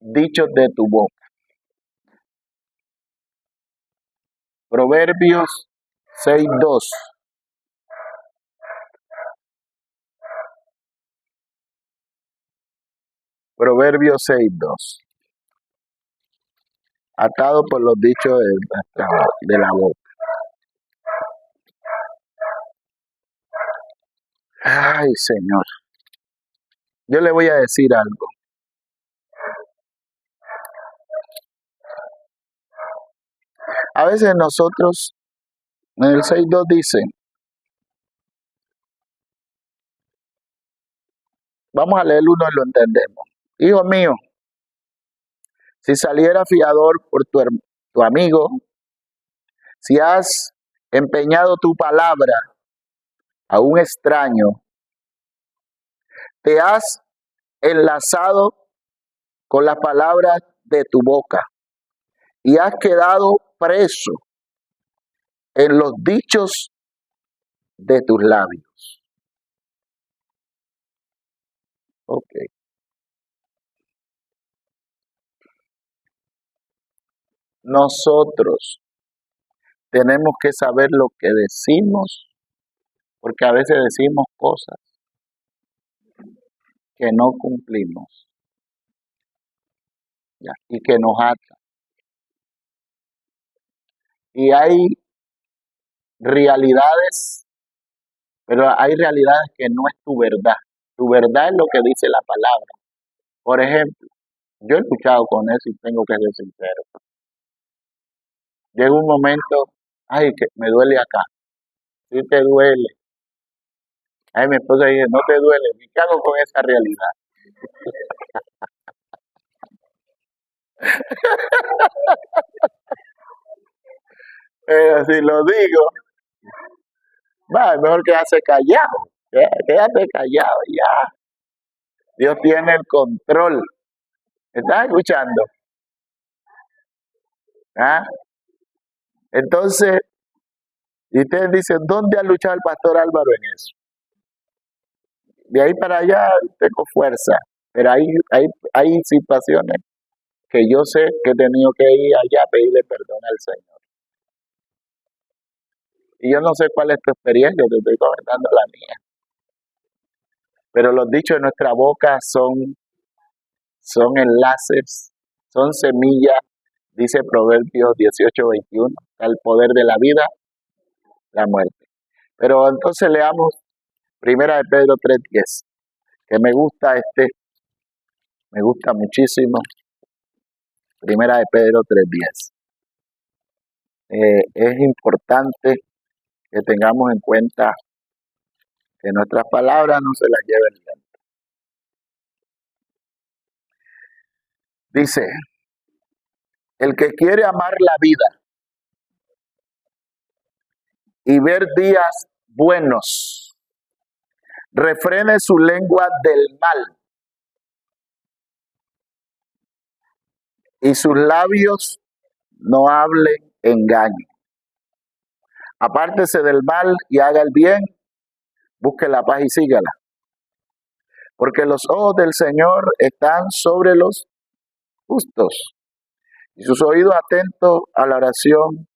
dichos de tu boca. Proverbios 6:2. Proverbios 6:2. Atado por los dichos de la boca. Ay, Señor. Yo le voy a decir algo. A veces nosotros, en el 6:2 dice, vamos a leer uno y lo entendemos. Hijo mío, si saliera fiador por tu amigo, si has empeñado tu palabra a un extraño, te has enlazado con las palabras de tu boca y has quedado preso en los dichos de tus labios. Ok. Nosotros tenemos que saber lo que decimos, porque a veces decimos cosas que no cumplimos, ¿ya? Y que nos atan. Y hay realidades, pero hay realidades que no es tu verdad. Tu verdad es lo que dice la palabra. Por ejemplo, yo he luchado con eso y tengo que ser sincero. Llega un momento, ay, que me duele acá. Sí te duele. Ay, mi esposa dice, no te duele. ¿Y qué hago con esa realidad? Pero si lo digo, va, mejor quedarse callado. Quédate callado ya. Dios tiene el control. ¿Estás escuchando? ¿Ah? Entonces, y ustedes dicen, ¿dónde ha luchado el pastor Álvaro en eso? De ahí para allá tengo fuerza, pero hay situaciones que yo sé que he tenido que ir allá a pedirle perdón al Señor. Y yo no sé cuál es tu experiencia, te estoy comentando la mía. Pero los dichos de nuestra boca son enlaces, son semillas, dice Proverbios 18:21, al poder de la vida, la muerte. Pero entonces leamos Primera de Pedro 3:10, que me gusta muchísimo. Primera de Pedro 3:10. Es importante que tengamos en cuenta que nuestras palabras no se las lleven el viento. Dice, el que quiere amar la vida y ver días buenos, refrene su lengua del mal y sus labios no hablen engaño. Apártese del mal y haga el bien, busque la paz y sígala. Porque los ojos del Señor están sobre los justos y sus oídos atentos a la oración,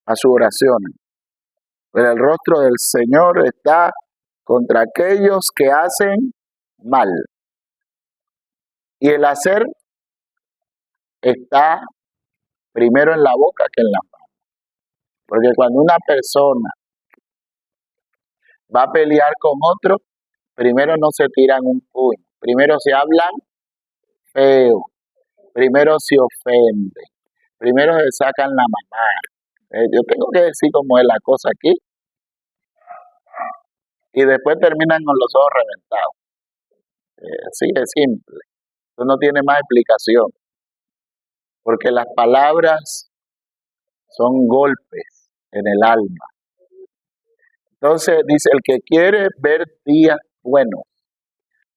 a su oración. Pero el rostro del Señor está contra aquellos que hacen mal. Y el hacer está primero en la boca que en la mano. Porque cuando una persona va a pelear con otro, primero no se tiran un puño, primero se hablan feo, primero se ofenden, primero se sacan la mamá. Yo tengo que decir cómo es la cosa aquí. Y después terminan con los ojos reventados. Así es simple. Eso no tiene más explicación. Porque las palabras son golpes en el alma. Entonces dice, el que quiere ver días buenos,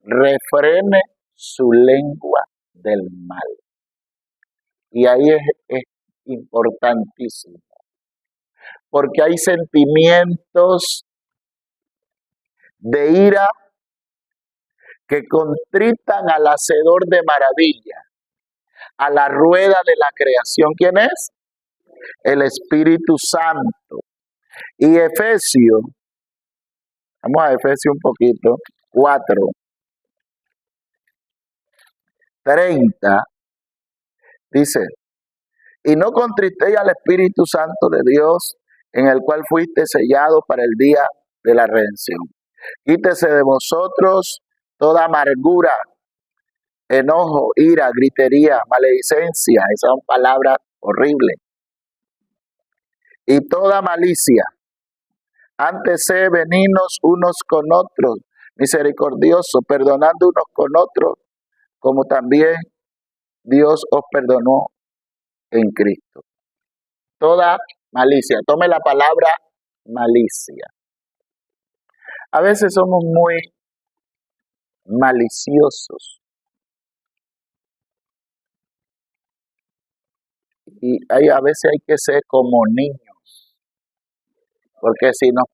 refrene su lengua del mal. Y ahí es importantísimo. Porque hay sentimientos de ira que contritan al hacedor de maravilla, a la rueda de la creación. ¿Quién es? El Espíritu Santo. Y Efesios, vamos a Efesios un poquito, 4:30, dice, y no contristéis al Espíritu Santo de Dios, en el cual fuiste sellado para el día de la redención. Quítese de vosotros toda amargura, enojo, ira, gritería, maledicencia, esas son palabras horribles, y toda malicia. Antes sé benignos unos con otros, misericordiosos, perdonando unos con otros, como también Dios os perdonó en Cristo. Toda malicia, tome la palabra malicia. A veces somos muy maliciosos. Y a veces hay que ser como niños. Porque si nos...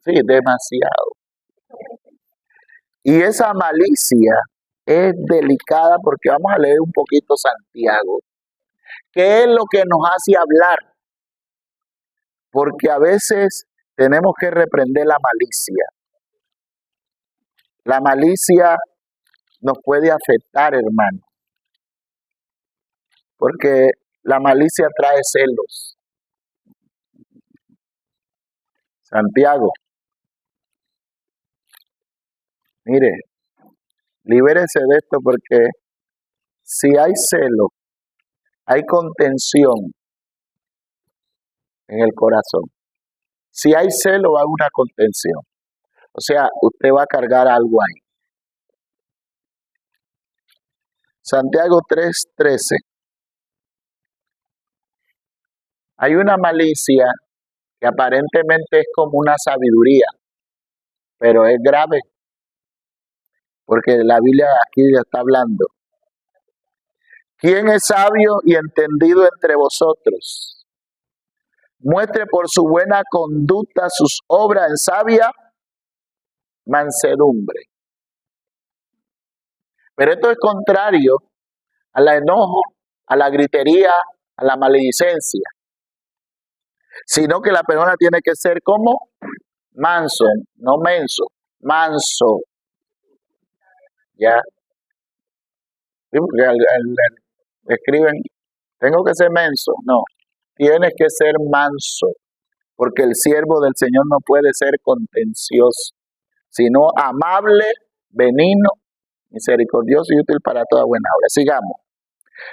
sí, demasiado. Y esa malicia es delicada porque vamos a leer un poquito Santiago. ¿Qué es lo que nos hace hablar? Porque a veces tenemos que reprender la malicia. La malicia nos puede afectar, hermano. Porque la malicia trae celos. Santiago, mire, libérese de esto porque si hay celo, hay contención en el corazón. Si hay celo, va a haber una contención. O sea, usted va a cargar algo ahí. Santiago 3:13. Hay una malicia que aparentemente es como una sabiduría, pero es grave. Porque la Biblia aquí ya está hablando. ¿Quién es sabio y entendido entre vosotros? muestre por su buena conducta sus obras en sabia mansedumbre. Pero esto es contrario al enojo, a la gritería, a la maledicencia, sino que la persona tiene que ser como manso, no menso, manso. Ya, sí, porque escriben, tengo que ser menso, no, tienes que ser manso, porque el siervo del Señor no puede ser contencioso, sino amable, benigno, misericordioso y útil para toda buena obra. Sigamos.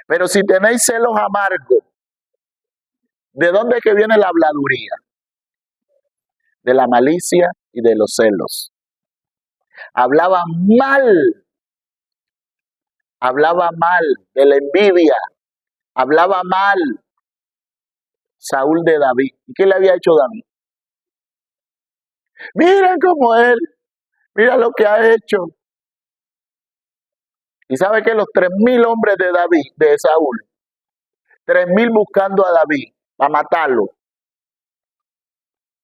Pero si tenéis celos amargos, ¿de dónde es que viene la habladuría? De la malicia y de los celos. Hablaba mal de la envidia, hablaba mal Saúl de David. ¿Y qué le había hecho David? Miren cómo él, mira lo que ha hecho. Y sabe que los 3,000 hombres de David, de Saúl, 3,000 buscando a David para matarlo,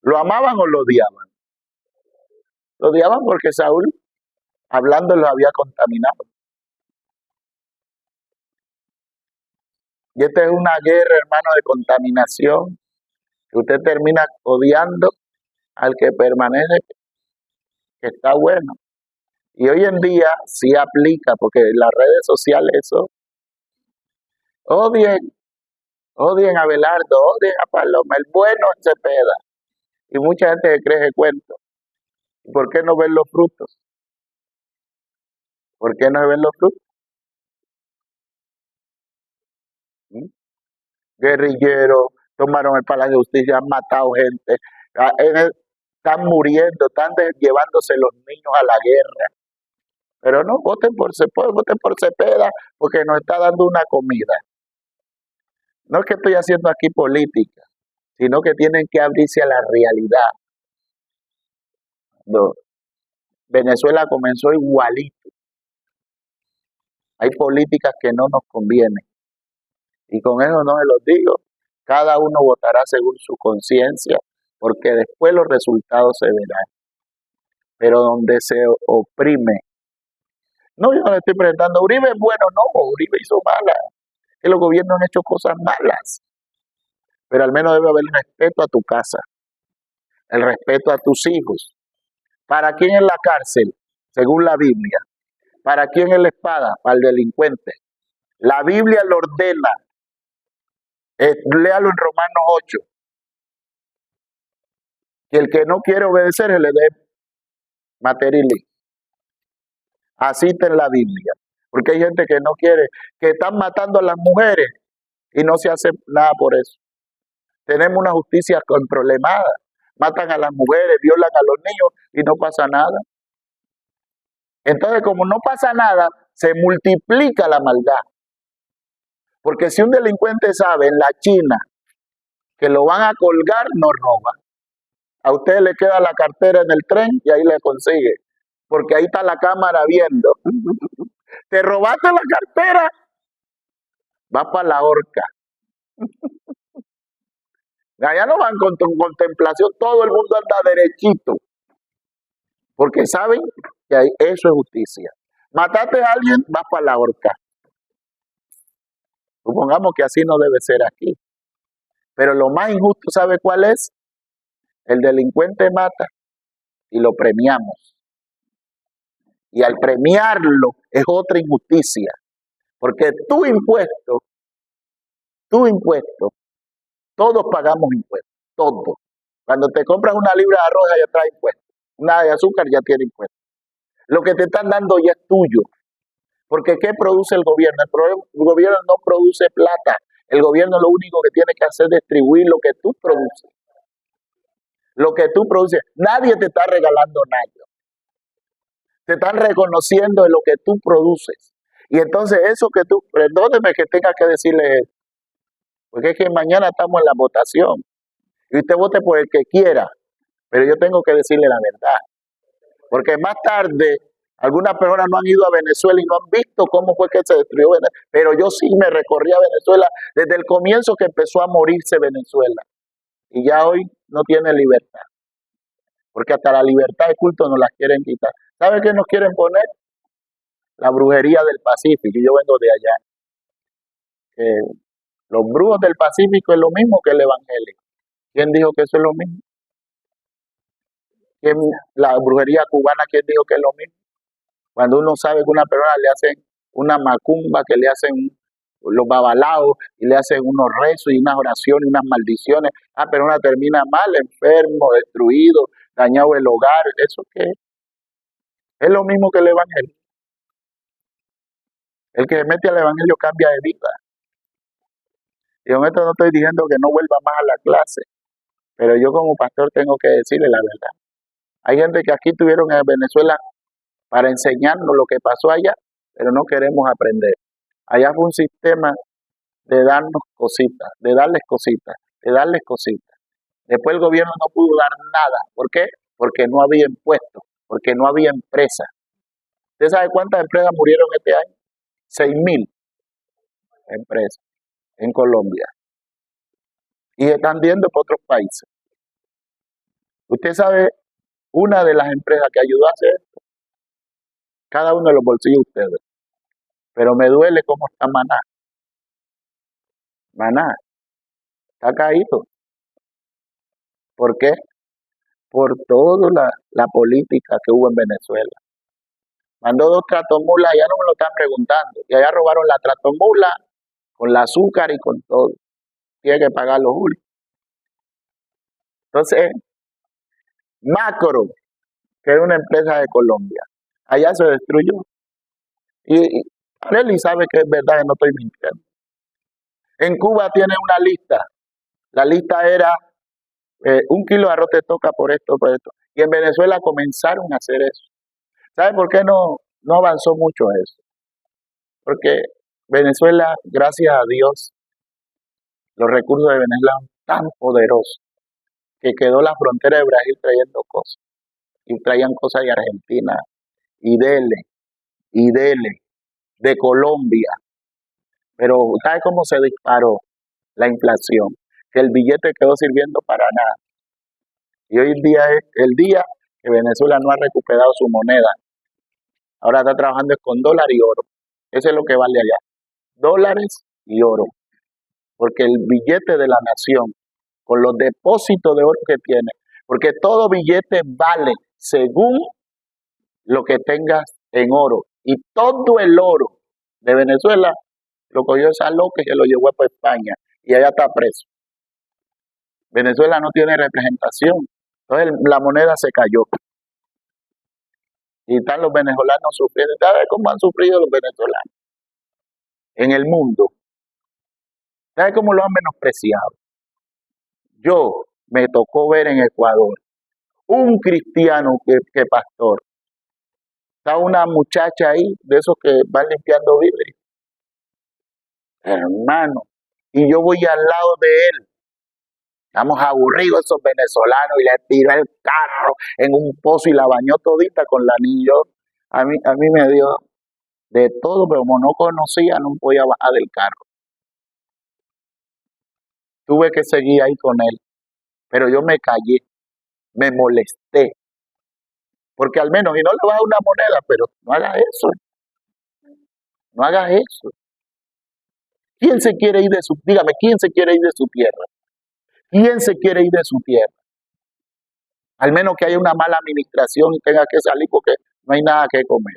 ¿lo amaban o lo odiaban? Lo odiaban porque Saúl, hablando, los había contaminado. Y esta es una guerra, hermano, de contaminación, que usted termina odiando al que permanece, que está bueno. Y hoy en día sí aplica, porque en las redes sociales eso, odien a Abelardo, odien a Paloma, el bueno en Cepeda. Y mucha gente se cree ese cuento. ¿Y por qué no ven los frutos? ¿Por qué no ven los frutos? Guerrilleros, tomaron el Palacio de Justicia, han matado gente, están muriendo, están llevándose los niños a la guerra. Pero no, voten por Cepeda porque nos está dando una comida. No es que estoy haciendo aquí política, sino que tienen que abrirse a la realidad. No. Venezuela comenzó igualito. Hay políticas que no nos convienen. Y con eso no se los digo. Cada uno votará según su conciencia, porque después los resultados se verán. Pero donde se oprime. No, yo no le estoy presentando, Uribe es bueno, no, Uribe hizo malas. Que los gobiernos han hecho cosas malas. Pero al menos debe haber respeto a tu casa, el respeto a tus hijos. ¿Para quién es la cárcel? Según la Biblia. ¿Para quién es la espada? Para el delincuente. La Biblia lo ordena. Léalo en Romanos 8. Que el que no quiere obedecer se le dé materialismo. Así está en la Biblia. Porque hay gente que no quiere, que están matando a las mujeres y no se hace nada por eso. Tenemos una justicia problemada. Matan a las mujeres, violan a los niños y no pasa nada. Entonces, como no pasa nada, se multiplica la maldad. Porque si un delincuente sabe en la China que lo van a colgar, no roba. A usted le queda la cartera en el tren y ahí le consigue. Porque ahí está la cámara viendo. Te robaste la cartera, vas para la horca. Allá no van con contemplación, todo el mundo anda derechito. Porque saben que eso es justicia. Mataste a alguien, vas para la horca. Supongamos que así no debe ser aquí. Pero lo más injusto, ¿sabe cuál es? El delincuente mata y lo premiamos. Y al premiarlo es otra injusticia. Porque tu impuesto, todos pagamos impuestos, todos. Cuando te compras una libra de arroz ya trae impuestos. Una de azúcar ya tiene impuestos. Lo que te están dando ya es tuyo. Porque ¿qué produce el gobierno? El gobierno no produce plata. El gobierno lo único que tiene que hacer es distribuir lo que tú produces. Lo que tú produces. Nadie te está regalando nada. Te están reconociendo de lo que tú produces. Y entonces eso que tú, perdóneme que tenga que decirle eso. Porque es que mañana estamos en la votación. Y usted vote por el que quiera. Pero yo tengo que decirle la verdad. Porque más tarde, algunas personas no han ido a Venezuela y no han visto cómo fue que se destruyó Venezuela. Pero yo sí me recorrí a Venezuela desde el comienzo que empezó a morirse Venezuela. y ya hoy no tiene libertad, porque hasta la libertad de culto nos la quieren quitar. ¿Sabe qué nos quieren poner? La brujería del Pacífico, y yo vengo de allá. Los brujos del Pacífico es lo mismo que el Evangelio. ¿Quién dijo que eso es lo mismo? La brujería cubana, ¿quién dijo que es lo mismo? Cuando uno sabe que una persona le hacen una macumba, que le hacen los babalaos y le hacen unos rezos y unas oraciones y unas maldiciones, pero una termina mal, enfermo, destruido, dañado el hogar, ¿eso qué es? Es lo mismo que el Evangelio. El que se mete al Evangelio cambia de vida. Y con esto no estoy diciendo que no vuelva más a la clase, pero yo como pastor tengo que decirle la verdad. Hay gente que aquí tuvieron en Venezuela para enseñarnos lo que pasó allá, pero no queremos aprender. Allá fue un sistema de darnos cositas, de darles cositas, de darles cositas. Después el gobierno no pudo dar nada. ¿Por qué? Porque no había impuestos, porque no había empresas. ¿Usted sabe cuántas empresas murieron este año? 6.000 empresas en Colombia. Y están yendo por otros países. Usted sabe una de las empresas que ayudó a hacer esto, cada uno de los bolsillos de ustedes. Pero me duele cómo está Maná. Maná está caído. ¿Por qué? Por toda la política que hubo en Venezuela. Mandó 2 tratomulas, ya no me lo están preguntando. Y allá robaron la tratomula con el azúcar y con todo. Tiene que pagar los juros. Entonces, Macro, que es una empresa de Colombia, allá se destruyó. Y Arely sabe que es verdad, que no estoy mintiendo. En Cuba tiene una lista. La lista era 1 kilo de arroz te toca por esto, por esto. Y en Venezuela comenzaron a hacer eso. ¿Sabe por qué no avanzó mucho eso? Porque Venezuela, gracias a Dios, los recursos de Venezuela son tan poderosos que quedó la frontera de Brasil trayendo cosas. Y traían cosas de Argentina, y dele, de Colombia. Pero ¿sabe cómo se disparó la inflación? Que el billete quedó sirviendo para nada. Y hoy en día es el día que Venezuela no ha recuperado su moneda. Ahora está trabajando con dólar y oro. Eso es lo que vale allá. Dólares y oro. Porque el billete de la nación, con los depósitos de oro que tiene, porque todo billete vale según lo que tengas en oro. Y todo el oro de Venezuela lo cogió esa loca y se lo llevó para España. Y allá está preso. Venezuela no tiene representación. Entonces la moneda se cayó. Y están los venezolanos sufriendo. ¿Sabe cómo han sufrido los venezolanos en el mundo? ¿Sabe cómo lo han menospreciado? Yo me tocó ver en Ecuador un cristiano que pastor. Está una muchacha ahí, de esos que van limpiando vidrio. Hermano, y yo voy al lado de él. Estamos aburridos esos venezolanos y le tiró el carro en un pozo y la bañó todita con la niña. A mí me dio de todo, pero como no conocía, no podía bajar del carro. Tuve que seguir ahí con él, pero yo me callé, me molesté. Porque al menos, y no le vas a una moneda, pero no hagas eso. No hagas eso. ¿Quién se quiere ir de su, dígame, quién se quiere ir de su tierra? ¿Quién se quiere ir de su tierra? Al menos que haya una mala administración y tenga que salir porque no hay nada que comer.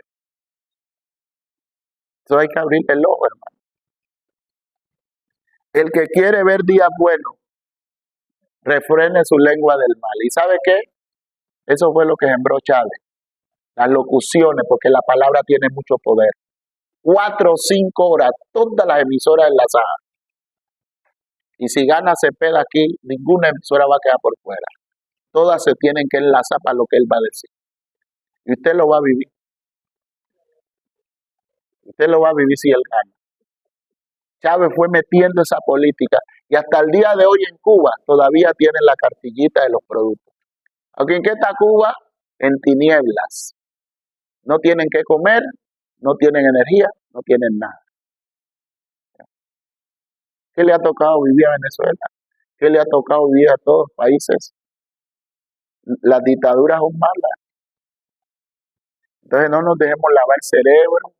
Eso hay que abrir el ojo, hermano. El que quiere ver días buenos, refrene su lengua del mal. ¿Y sabe qué? Eso fue lo que sembró Chávez. Las locuciones, porque la palabra tiene mucho poder. 4 o 5 horas, todas las emisoras enlazadas. Y si gana Cepeda aquí, ninguna emisora va a quedar por fuera. Todas se tienen que enlazar para lo que él va a decir. Y usted lo va a vivir. Usted lo va a vivir si él gana. Chávez fue metiendo esa política y hasta el día de hoy en Cuba todavía tienen la cartillita de los productos. ¿Aquí en qué está Cuba? En tinieblas. No tienen qué comer, no tienen energía, no tienen nada. ¿Qué le ha tocado vivir a Venezuela? ¿Qué le ha tocado vivir a todos los países? Las dictaduras son malas. Entonces no nos dejemos lavar el cerebro,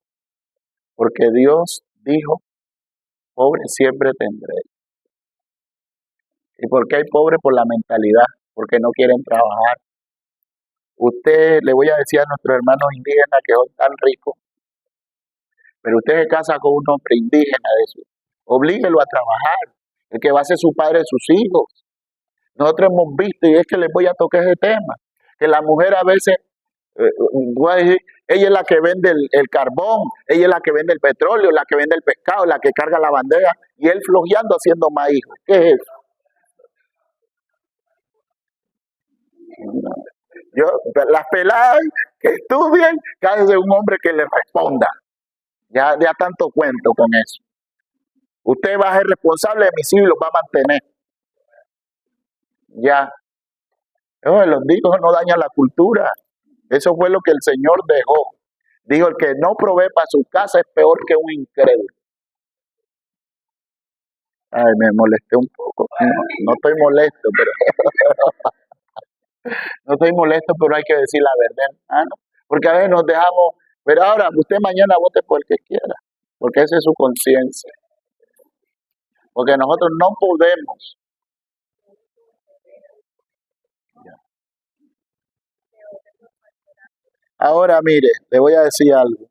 porque Dios dijo, pobre siempre tendré. ¿Y por qué hay pobres? Por la mentalidad, porque no quieren trabajar. Usted, le voy a decir a nuestros hermanos indígenas que son tan ricos, pero usted se casa con un hombre indígena de eso, oblíguelo a trabajar, el que va a ser su padre de sus hijos. Nosotros hemos visto, y es que les voy a tocar ese tema, que la mujer a veces, voy a decir, ella es la que vende el carbón, ella es la que vende el petróleo, la que vende el pescado, la que carga la bandeja, y él flojeando haciendo más hijos. ¿Qué es eso? Las peladas que estudien, cállese un hombre que le responda. Ya tanto cuento con eso. Usted va a ser responsable de mis hijos y los va a mantener. Ya. Los hijos no dañan la cultura. Eso fue lo que el Señor dejó. Dijo, el que no provee para su casa es peor que un incrédulo. Ay, me molesté un poco. No estoy molesto, pero no estoy molesto, pero hay que decir la verdad, hermano. Porque a veces nos dejamos, pero ahora usted mañana vote por el que quiera, porque esa es su conciencia. Porque nosotros no podemos. Ahora mire, le voy a decir algo.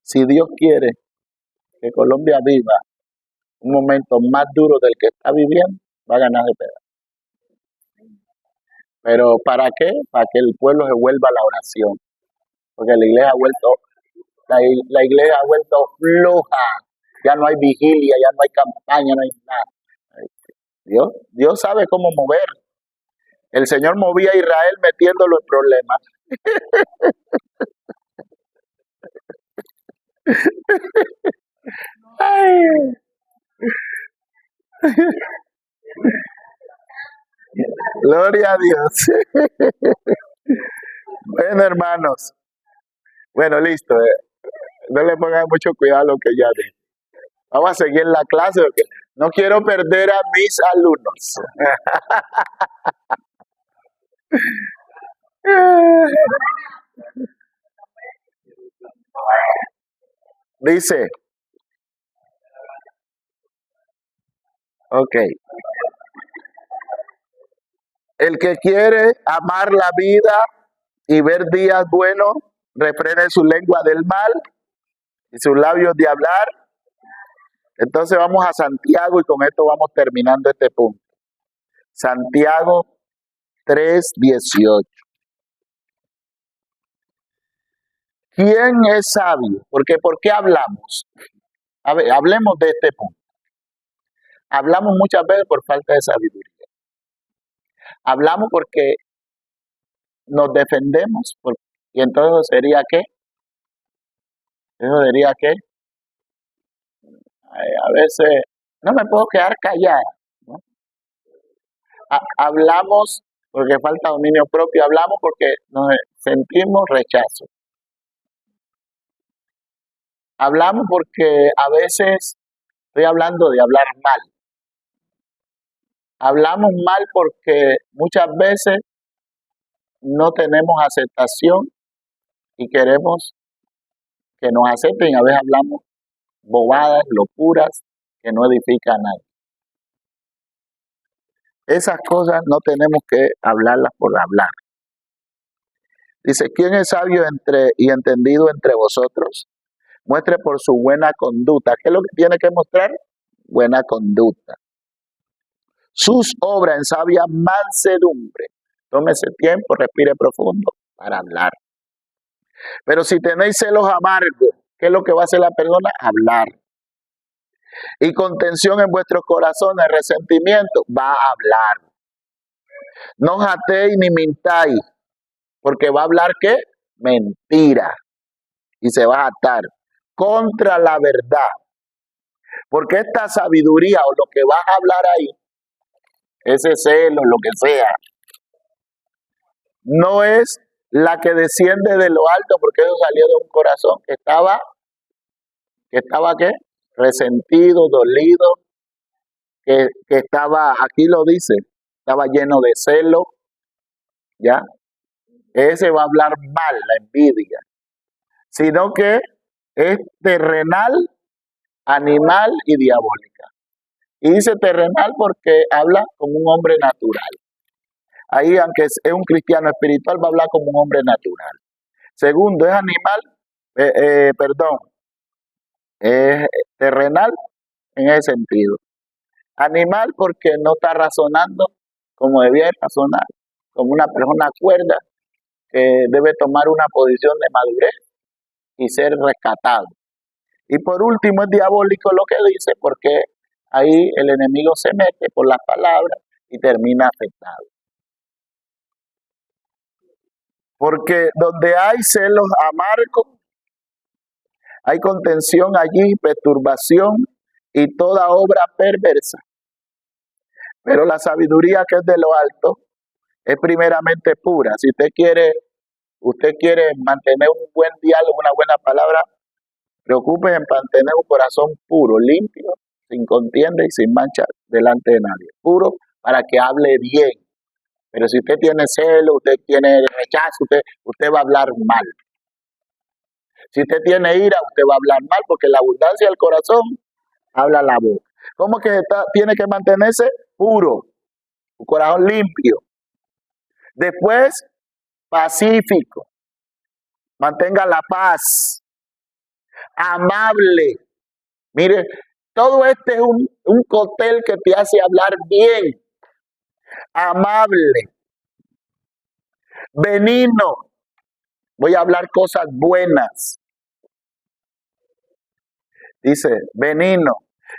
Si Dios quiere que Colombia viva un momento más duro del que está viviendo, va a ganar de pedazo. Pero ¿para qué? Para que el pueblo se vuelva a la oración. Porque la iglesia ha vuelto floja. Ya no hay vigilia, ya no hay campaña, no hay nada. Dios sabe cómo mover. El Señor movía a Israel metiéndolo en problemas. Ay. Gloria a Dios. Bueno, hermanos. Bueno, listo. No le pongan mucho cuidado a lo que ya dije. Vamos a seguir la clase porque no quiero perder a mis alumnos. Dice, ok, el que quiere amar la vida y ver días buenos, refrene su lengua del mal y sus labios de hablar. Entonces vamos a Santiago y con esto vamos terminando este punto. Santiago 3:18. ¿Quién es sabio? Porque ¿por qué hablamos? A ver, hablemos de este punto. Hablamos muchas veces por falta de sabiduría. Hablamos porque nos defendemos. Y entonces sería ¿qué? Eso sería ¿qué? A veces no me puedo quedar callada, ¿no? Hablamos porque falta dominio propio. Hablamos porque nos sentimos rechazo. Hablamos porque a veces, estoy hablando de hablar mal. Hablamos mal porque muchas veces no tenemos aceptación y queremos que nos acepten. A veces hablamos bobadas, locuras que no edifican a nadie. Esas cosas no tenemos que hablarlas por hablar. Dice, ¿quién es sabio y entendido entre vosotros? Muestre por su buena conducta. ¿Qué es lo que tiene que mostrar? Buena conducta. Sus obras en sabia mansedumbre. Tómese tiempo, respire profundo para hablar. Pero si tenéis celos amargos, ¿qué es lo que va a hacer la persona? Hablar. Y contención en vuestros corazones, resentimiento, va a hablar. No jatéis ni mintáis, porque va a hablar ¿qué? Mentira. Y se va a atar contra la verdad. Porque esta sabiduría o lo que vas a hablar ahí, ese celo, lo que sea, no es la que desciende de lo alto, porque eso salió de un corazón que estaba ¿qué? Resentido, dolido, que estaba, aquí lo dice, estaba lleno de celo, ¿ya? Ese va a hablar mal, la envidia, sino que es terrenal, animal y diabólica. Y dice terrenal porque habla como un hombre natural. Ahí, aunque es un cristiano espiritual, va a hablar como un hombre natural. Segundo, es animal, es terrenal en ese sentido. Animal porque no está razonando como debía razonar, como una persona cuerda que debe tomar una posición de madurez y ser rescatado. Y por último es diabólico lo que dice, porque ahí el enemigo se mete por las palabras y termina afectado. Porque donde hay celos amargos, hay contención allí, perturbación y toda obra perversa. Pero la sabiduría que es de lo alto es primeramente pura. Si usted quiere mantener un buen diálogo, una buena palabra, preocúpese en mantener un corazón puro, limpio, sin contienda y sin mancha delante de nadie. Puro para que hable bien. Pero si usted tiene celo, usted tiene rechazo, usted va a hablar mal. Si usted tiene ira, usted va a hablar mal porque la abundancia del corazón habla la boca. ¿Cómo que tiene que mantenerse puro? Un corazón limpio. Después, pacífico. Mantenga la paz. Amable. Mire, todo este es un cóctel que te hace hablar bien. Amable. Benigno. Voy a hablar cosas buenas. Dice, benigno.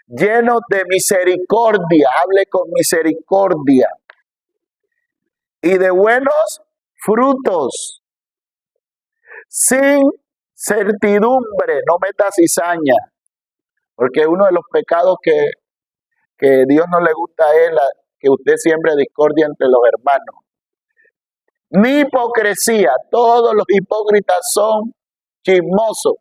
Lleno de misericordia. Hable con misericordia. Y de buenos frutos. Sin certidumbre. No meta cizaña. Porque uno de los pecados que Dios no le gusta es que usted siembre discordia entre los hermanos. Ni hipocresía. Todos los hipócritas son chismosos.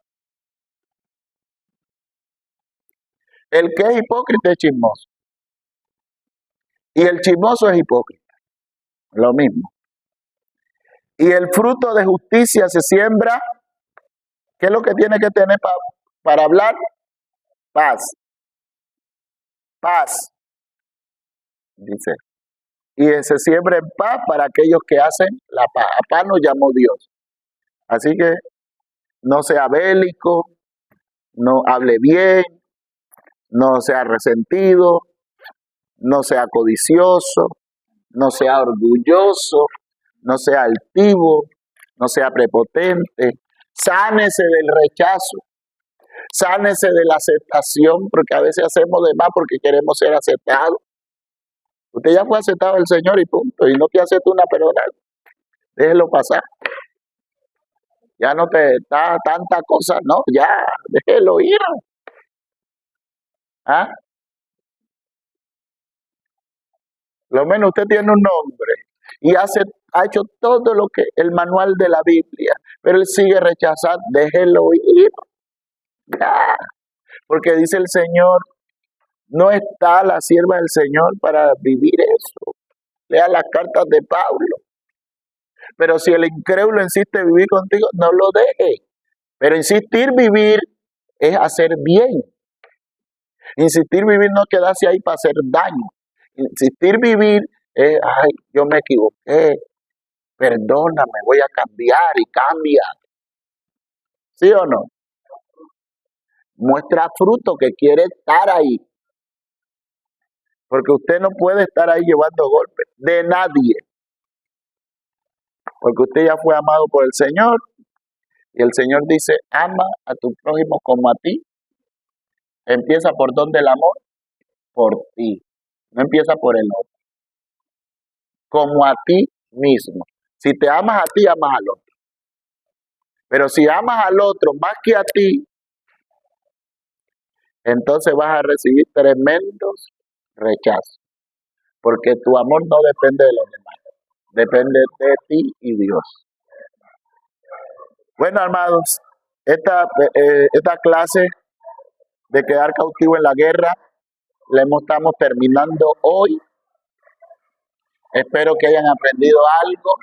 El que es hipócrita es chismoso. Y el chismoso es hipócrita. Lo mismo. Y el fruto de justicia se siembra. ¿Qué es lo que tiene que tener para hablar? Paz. Paz. Dice. Y se siembra en paz para aquellos que hacen la paz. A paz nos llamó Dios. Así que no sea bélico, no hable bien, no sea resentido, no sea codicioso, no sea orgulloso, no sea altivo, no sea prepotente. Sánese del rechazo, sánese de la aceptación, porque a veces hacemos de más porque queremos ser aceptados. Usted ya fue aceptado el Señor y punto, y no te acepta una persona, déjelo pasar. Ya no te da tanta cosa, no, ya, déjelo ir. ¿Ah? Lo menos usted tiene un nombre y ha hecho todo lo que el manual de la Biblia, pero él sigue rechazando, déjelo ir. Ya. Porque dice el Señor, no está la sierva del Señor para vivir eso. Lea las cartas de Pablo. Pero si el incrédulo insiste en vivir contigo, no lo deje. Pero insistir vivir es hacer bien. Insistir vivir no quedarse ahí para hacer daño. Insistir vivir es, ay, yo me equivoqué, perdóname, voy a cambiar y cambia. ¿Sí o no? Muestra fruto que quiere estar ahí. Porque usted no puede estar ahí llevando golpes de nadie. Porque usted ya fue amado por el Señor. Y el Señor dice, ama a tu prójimo como a ti. Empieza por donde el amor, por ti. No empieza por el otro. Como a ti mismo. Si te amas a ti, amas al otro. Pero si amas al otro más que a ti, entonces vas a recibir tremendos rechazos. Porque tu amor no depende de los demás. Depende de ti y Dios. Bueno, hermanos, esta clase de quedar cautivo en la guerra estamos terminando hoy. Espero que hayan aprendido algo